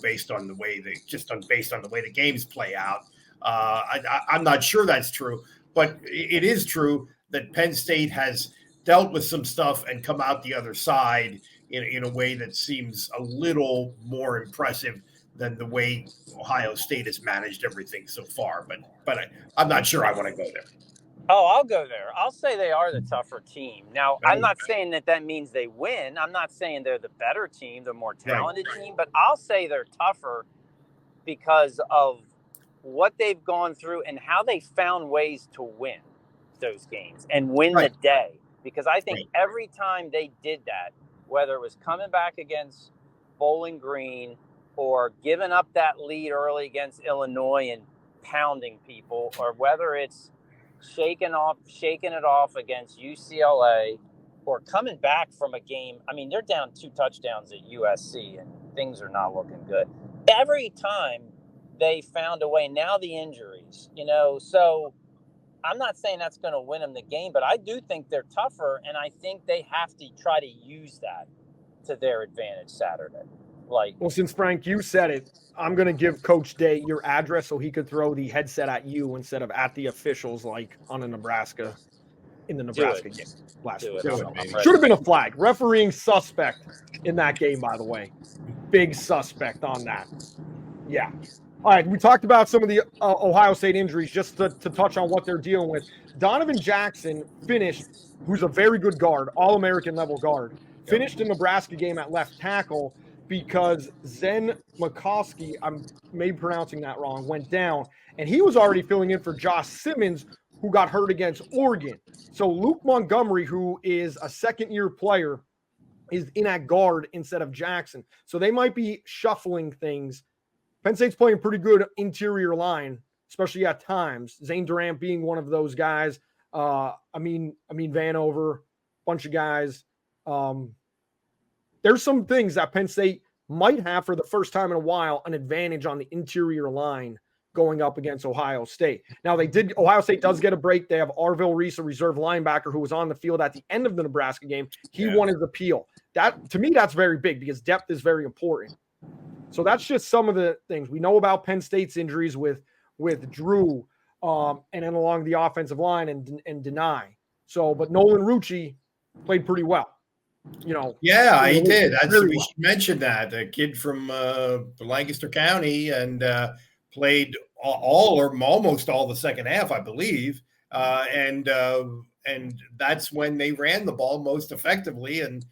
based on the way the games play out. I'm not sure that's true, but it is true that Penn State has dealt with some stuff and come out the other side in a way that seems a little more impressive than the way Ohio State has managed everything so far. But I'm not sure I want to go there. Oh, I'll go there. I'll say they are the tougher team. Now, I'm not saying that means they win. I'm not saying they're the better team, the more talented team, but I'll say they're tougher because of what they've gone through and how they found ways to win those games and win the day. Because I think every time they did that, whether it was coming back against Bowling Green or giving up that lead early against Illinois and pounding people, or whether it's shaking it off against UCLA or coming back from a game. I mean, they're down 2 touchdowns at USC and things are not looking good. Every time they found a way. Now the injuries, so I'm not saying that's going to win them the game, but I do think they're tougher, and I think they have to try to use that to their advantage Saturday. Well, since Frank, you said it, I'm going to give Coach Day your address so he could throw the headset at you instead of at the officials like on in the Nebraska game last week. Should have been a flag. Refereeing suspect in that game, by the way. Big suspect on that. Yeah. All right, we talked about some of the Ohio State injuries just to touch on what they're dealing with. Donovan Jackson finished, who's a very good guard, All-American level guard, finished the Nebraska game at left tackle because Zen McCoskey, I'm maybe pronouncing that wrong, went down. And he was already filling in for Josh Simmons, who got hurt against Oregon. So Luke Montgomery, who is a second-year player, is in at guard instead of Jackson. So they might be shuffling things. Penn State's playing pretty good interior line, especially at times. Zane Durant being one of those guys. I mean Vanover, bunch of guys. There's some things that Penn State might have for the first time in a while an advantage on the interior line going up against Ohio State. Now Ohio State does get a break. They have Arville Reese, a reserve linebacker who was on the field at the end of the Nebraska game. He won his appeal. That, to me, that's very big because depth is very important. So that's just some of the things we know about Penn State's injuries with Drew and then along the offensive line and Deny. So, but Nolan Rucci played pretty well. Yeah, he did. We should mention that the kid from Lancaster County and played all or almost all the second half, I believe. And that's when they ran the ball most effectively, and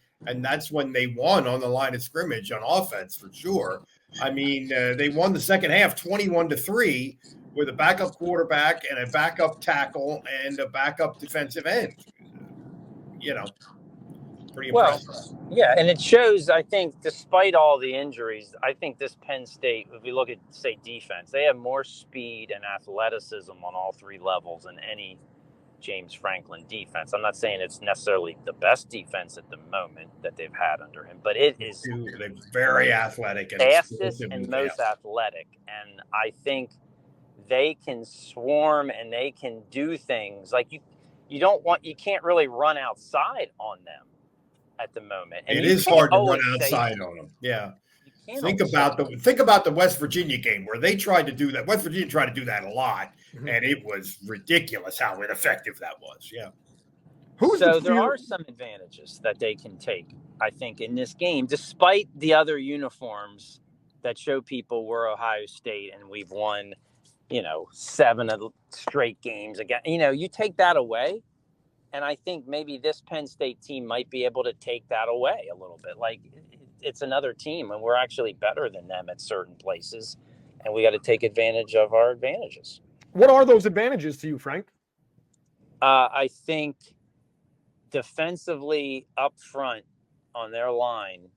that's when they won on the line of scrimmage on offense for sure. I mean, they won the second half 21-3 with a backup quarterback and a backup tackle and a backup defensive end. Pretty impressive. Well, yeah, and it shows, I think, despite all the injuries, I think this Penn State, if we look at, say, defense, they have more speed and athleticism on all 3 levels than any James Franklin defense. I'm not saying it's necessarily the best defense at the moment that they've had under him, but it is they're very athletic and fastest and most athletic. And I think they can swarm and they can do things like you can't really run outside on them at the moment. And it is hard to run outside on them. Yeah. Think about the West Virginia game where they tried to do that. West Virginia tried to do that a lot, and it was ridiculous how ineffective that was. Yeah. So there are some advantages that they can take, I think, in this game, despite the other uniforms that show people we're Ohio State and we've won, 7 straight games again. You take that away, and I think maybe this Penn State team might be able to take that away a little bit. Like, it's another team, and we're actually better than them at certain places, and we got to take advantage of our advantages. What are those advantages to you, Frank? I think defensively up front on their line,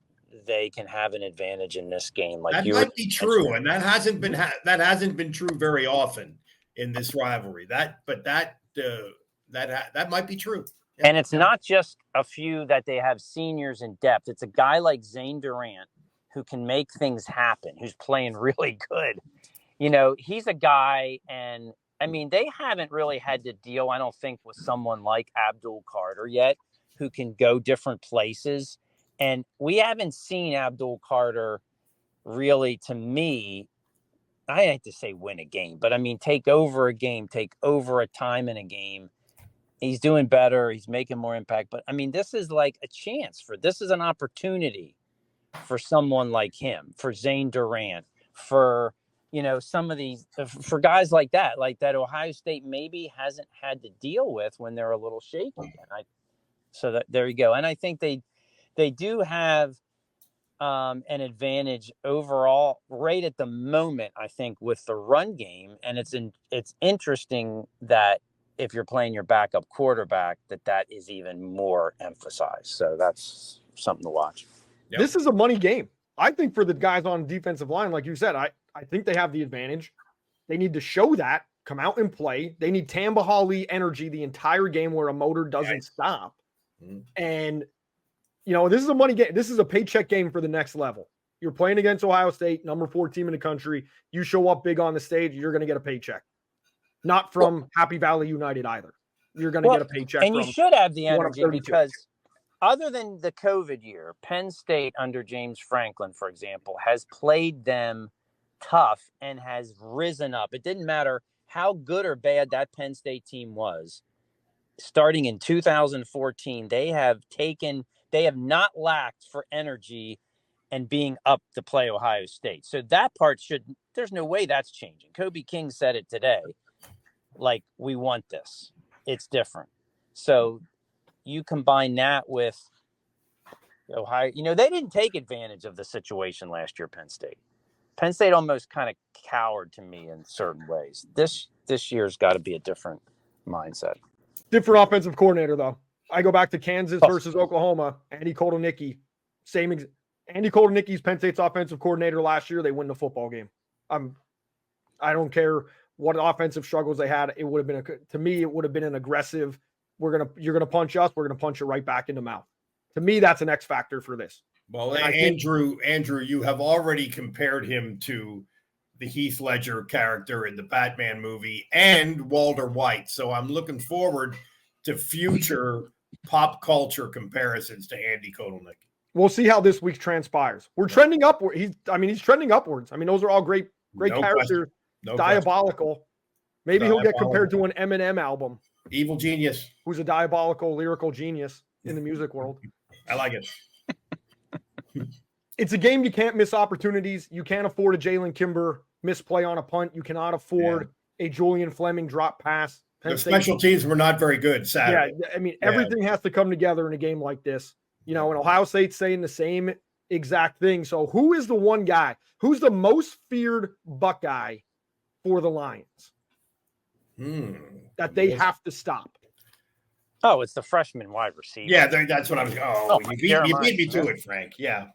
they can have an advantage in this game. Like that might be true, and that hasn't been true very often in this rivalry. That might be true. Yeah. And it's not just a few that they have seniors in depth. It's a guy like Zane Durant who can make things happen, who's playing really good. You know, he's a guy, and I mean, they haven't really had to deal, I don't think, with someone like Abdul Carter yet, who can go different places. And we haven't seen Abdul Carter really, to me, I hate to say win a game, but I mean, take over a game, take over a time in a game. He's doing better. He's making more impact. But I mean, this is like a chance this is an opportunity for someone like him, for Zane Durant, for, you know, some of these, for guys like that Ohio State maybe hasn't had to deal with when they're a little shaky. And there you go. And I think they do have an advantage overall right at the moment, I think, with the run game. And it's interesting that if you're playing your backup quarterback, that is even more emphasized. So that's something to watch. Yep. This is a money game. I think for the guys on defensive line, like you said, I think they have the advantage. They need to show that, come out and play. They need Tamba Hali energy the entire game where a motor doesn't stop. Mm-hmm. And, you know, this is a money game. This is a paycheck game for the next level. You're playing against Ohio State, number 4 team in the country. You show up big on the stage, you're going to get a paycheck. Not from Happy Valley United either. You're going to get a paycheck. And you should have the energy because other than the COVID year, Penn State under James Franklin, for example, has played them tough and has risen up. It didn't matter how good or bad that Penn State team was. Starting in 2014, they have not lacked for energy and being up to play Ohio State. So that part there's no way that's changing. Kobe King said it today. Like, we want this. It's different. So you combine that with Ohio. You know, they didn't take advantage of the situation last year, Penn State. Penn State almost kind of cowered to me in certain ways. This year's got to be a different mindset. Different offensive coordinator, though. I go back to Kansas versus Oklahoma. Andy Kotelnicki. Andy Kotelnicki's Penn State's offensive coordinator last year. They win the football game. I don't care what offensive struggles they had. It would have been to me, it would have been an aggressive. You're gonna punch us. We're gonna punch you right back in the mouth. To me, that's an X factor for this. Well, Andrew, you have already compared him to the Heath Ledger character in the Batman movie and Walter White. So I'm looking forward to future pop culture comparisons to Andy Kotelnicki. We'll see how this week transpires. We're trending upward. He's trending upwards. I mean, those are all great characters. Diabolical. Question. Maybe he'll get compared to an Eminem album. Evil genius. Who's a diabolical lyrical genius in the music world. I like it. It's a game you can't miss opportunities. You can't afford a Jalen Kimber misplay on a punt. You cannot afford a Julian Fleming drop pass. The special teams were not very good Saturday. Yeah, I mean, everything has to come together in a game like this. You know, and Ohio State's saying the same exact thing. So who is the one guy? Who's the most feared Buckeye for the Lions that they have to stop? Oh, it's the freshman wide receiver. Yeah, that's what I was. You beat me to it, Frank. Yeah,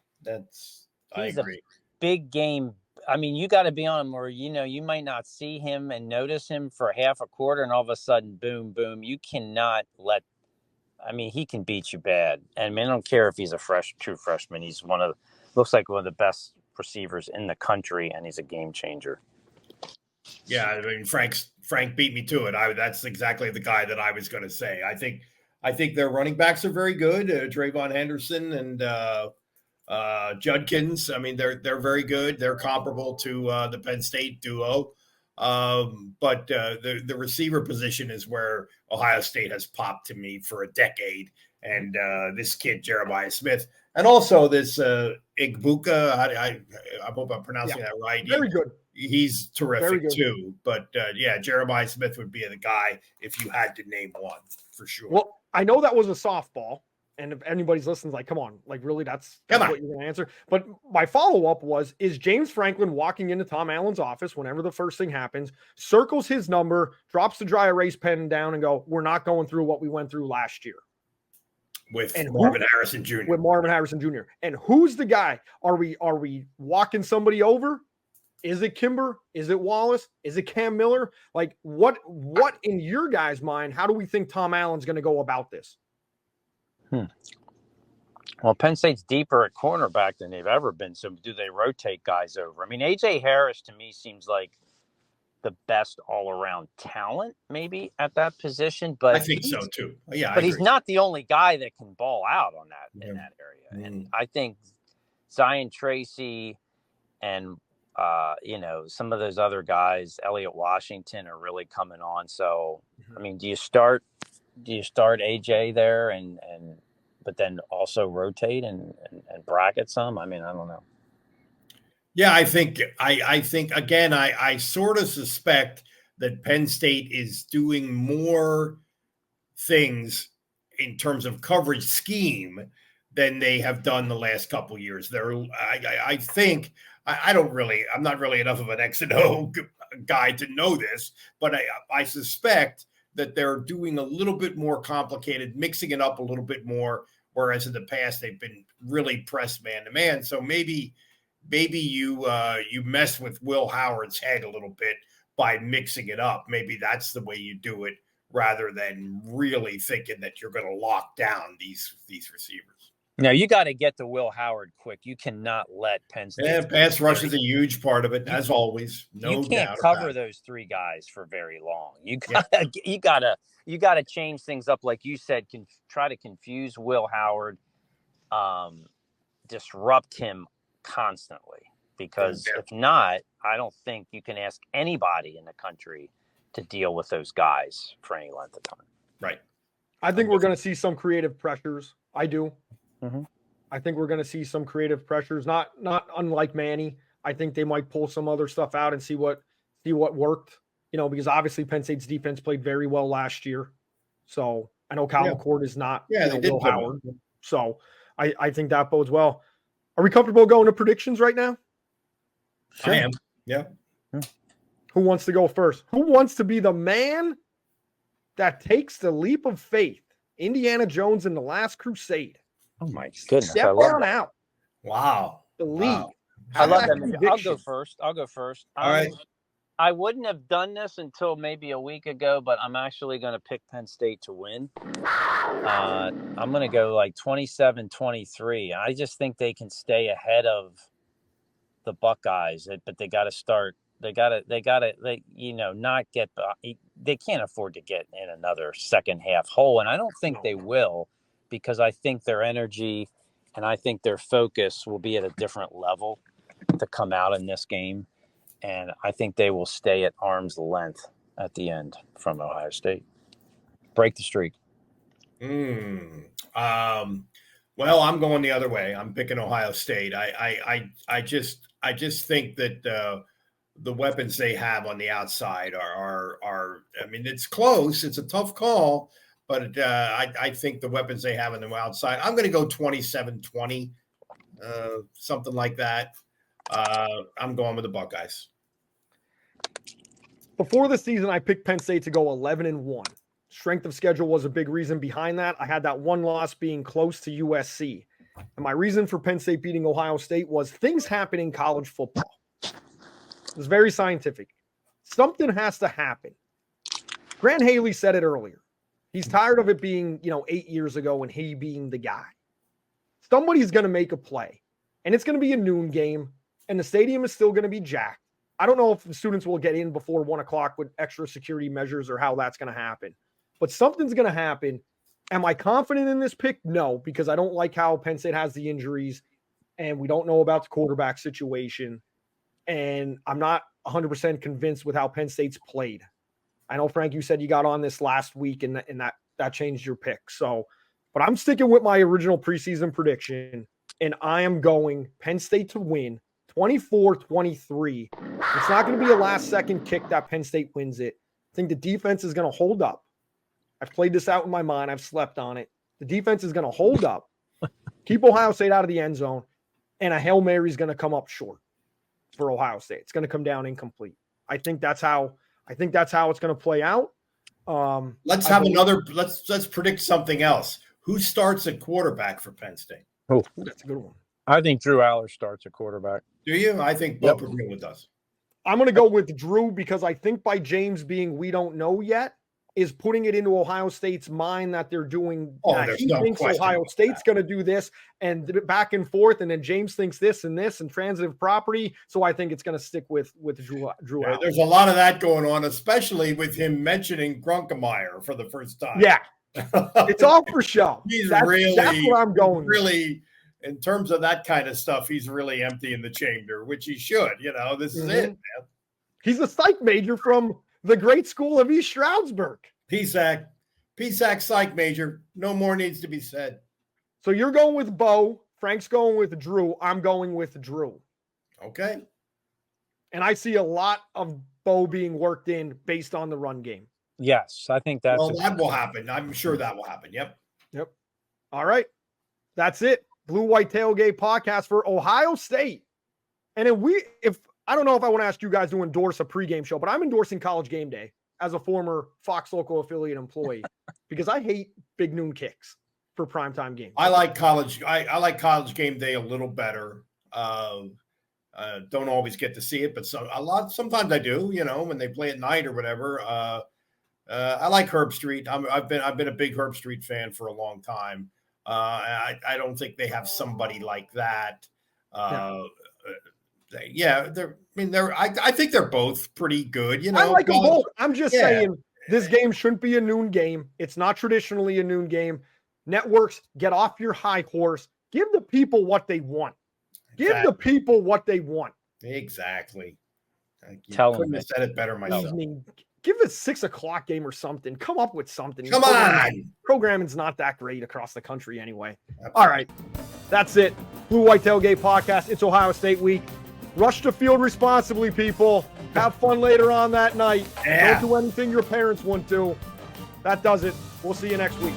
I agree. Big game. I mean, you got to be on him, or you might not see him and notice him for half a quarter, and all of a sudden, boom, boom. You cannot let. I mean, he can beat you bad. And I mean, I don't care if he's a true freshman. He's looks like one of the best receivers in the country, and he's a game changer. Yeah, I mean, Frank beat me to it. That's exactly the guy that I was going to say. I think their running backs are very good. Trayvon Henderson and Judkins. I mean, they're very good. They're comparable to the Penn State duo. But the receiver position is where Ohio State has popped to me for a decade. And this kid, Jeremiah Smith, and also this Igbuka. I hope I'm pronouncing that right. Very good. He's terrific too. But Jeremiah Smith would be the guy if you had to name one for sure. Well, I know that was a softball, And if anybody's listening, like, come on, like, really, that's Come on. what you're going to answer. But my follow-up was, is James Franklin walking into Tom Allen's office whenever the first thing happens, circles his number, drops the dry erase pen down and go, we're not going through what we went through last year. With Marvin Harrison Jr. With Marvin Harrison Jr. And who's the guy? Are we walking somebody over? Is it Kimber? Is it Wallace? Is it Cam Miller? Like, what in your guys' mind, how do we think Tom Allen's going to go about this? Well, Penn State's deeper at cornerback than they've ever been. So do they rotate guys over? I mean, A.J. Harris to me seems like the best all-around talent maybe at that position. But I think so too. Yeah, but he's not the only guy that can ball out on that in that area. And I think Zion Tracy and some of those other guys, Elliott Washington, are really coming on. So I mean, do you start AJ there and but then also rotate and bracket some? I mean, I don't know. Yeah, I think again, I sort of suspect that Penn State is doing more things in terms of coverage scheme than they have done the last couple of years. I think I'm not really enough of an X and O guy to know this, but I suspect that they're doing a little bit more complicated, mixing it up a little bit more, whereas in the past they've been really pressed man to man. So maybe you mess with Will Howard's head a little bit by mixing it up. Maybe that's the way you do it, rather than really thinking that you're going to lock down these receivers. No, you got to get to Will Howard quick. You cannot let Penn State. Yeah, pass rush is a huge part of it, as always. You can't cover those three guys for very long. You gotta change things up, like you said. Try to confuse Will Howard, disrupt him constantly, because if not, I don't think you can ask anybody in the country to deal with those guys for any length of time. Right. I think we're going to see some creative pressures. I do. Mm-hmm. I think we're going to see some creative pressures, not unlike Manny. I think they might pull some other stuff out and see what worked, because obviously Penn State's defense played very well last year. So I know Kyle McCord is not Will Howard. So I think that bodes well. Are we comfortable going to predictions right now? Sure. I am. Yeah. Who wants to go first? Who wants to be the man that takes the leap of faith? Indiana Jones in The Last Crusade. Oh my goodness! Step on out. Wow. The league. Wow. I love that. I'll go first. All right. I wouldn't have done this until maybe a week ago, but I'm actually going to pick Penn State to win. I'm going to go like 27-23. I just think they can stay ahead of the Buckeyes, but they got to start. They not get. They can't afford to get in another second half hole, and I don't think they will, because I think their energy and I think their focus will be at a different level to come out in this game. And I think they will stay at arm's length at the end from Ohio State. Break the streak. Well, I'm going the other way. I'm picking Ohio State. I just think that the weapons they have on the outside are. I mean, it's close. It's a tough call, but I think the weapons they have on the outside. I'm going to go 27-20, something like that. I'm going with the Buckeyes. Before the season, I picked Penn State to go 11-1. Strength of schedule was a big reason behind that. I had that one loss being close to USC. And my reason for Penn State beating Ohio State was things happen in college football. It was very scientific. Something has to happen. Grant Haley said it earlier. He's tired of it being, 8 years ago and he being the guy. Somebody's going to make a play. And it's going to be a noon game. And the stadium is still going to be jacked. I don't know if the students will get in before 1 o'clock with extra security measures or how that's going to happen. But something's going to happen. Am I confident in this pick? No, because I don't like how Penn State has the injuries. And we don't know about the quarterback situation. And I'm not 100% convinced with how Penn State's played. I know, Frank, you said you got on this last week and that changed your pick. So, but I'm sticking with my original preseason prediction. And I am going Penn State to win 24-23. It's not going to be a last-second kick that Penn State wins it. I think the defense is going to hold up. I've played this out in my mind. I've slept on it. The defense is going to hold up, keep Ohio State out of the end zone, and a Hail Mary is going to come up short for Ohio State. It's going to come down incomplete. I think that's how it's going to play out. Let's predict something else. Who starts at quarterback for Penn State? Oh, that's a good one. I think Drew Aller starts at quarterback. Do you? I think Beau Pribula does. I'm going to go with Drew because I think by James being we don't know yet is putting it into Ohio State's mind that they're doing. He thinks Ohio State's going to do this and back and forth, and then James thinks this and transitive property. So I think it's going to stick with Drew. Yeah, there's a lot of that going on, especially with him mentioning Grunkemeyer for the first time. Yeah, it's all for show. That's what I'm going. Really, in terms of that kind of stuff, he's really empty in the chamber, which he should. This is it, man. He's a psych major from the great school of East Stroudsburg. PSAC psych major. No more needs to be said. So you're going with Beau. Frank's going with Drew. I'm going with Drew. Okay. And I see a lot of Beau being worked in based on the run game. Yes, I think that will happen. I'm sure that will happen. Yep. All right. That's it. BlueWhite Tailgate Pawcast for Ohio State. And if I don't know if I want to ask you guys to endorse a pregame show, but I'm endorsing College Game Day as a former Fox local affiliate employee because I hate big noon kicks for primetime games. I like college. I like College Game Day a little better. Don't always get to see it, but sometimes I do. When they play at night or whatever. I like Herb Street. I've been a big Herb Street fan for a long time. I don't think they have somebody like that. I think they're both pretty good. I like them both. I'm just saying this game shouldn't be a noon game. It's not traditionally a noon game. Networks, get off your high horse. Give the people what they want. Give the people what they want. Exactly. Tell couldn't them have said it better myself. Give a 6 o'clock game or something. Come up with something. Come on. Programming's not that great across the country anyway. Absolutely. All right. That's it. BlueWhite Tailgate Pawcast. It's Ohio State week. Rush the field responsibly, people. Have fun later on that night. Don't do anything your parents won't do. That does it. We'll see you next week.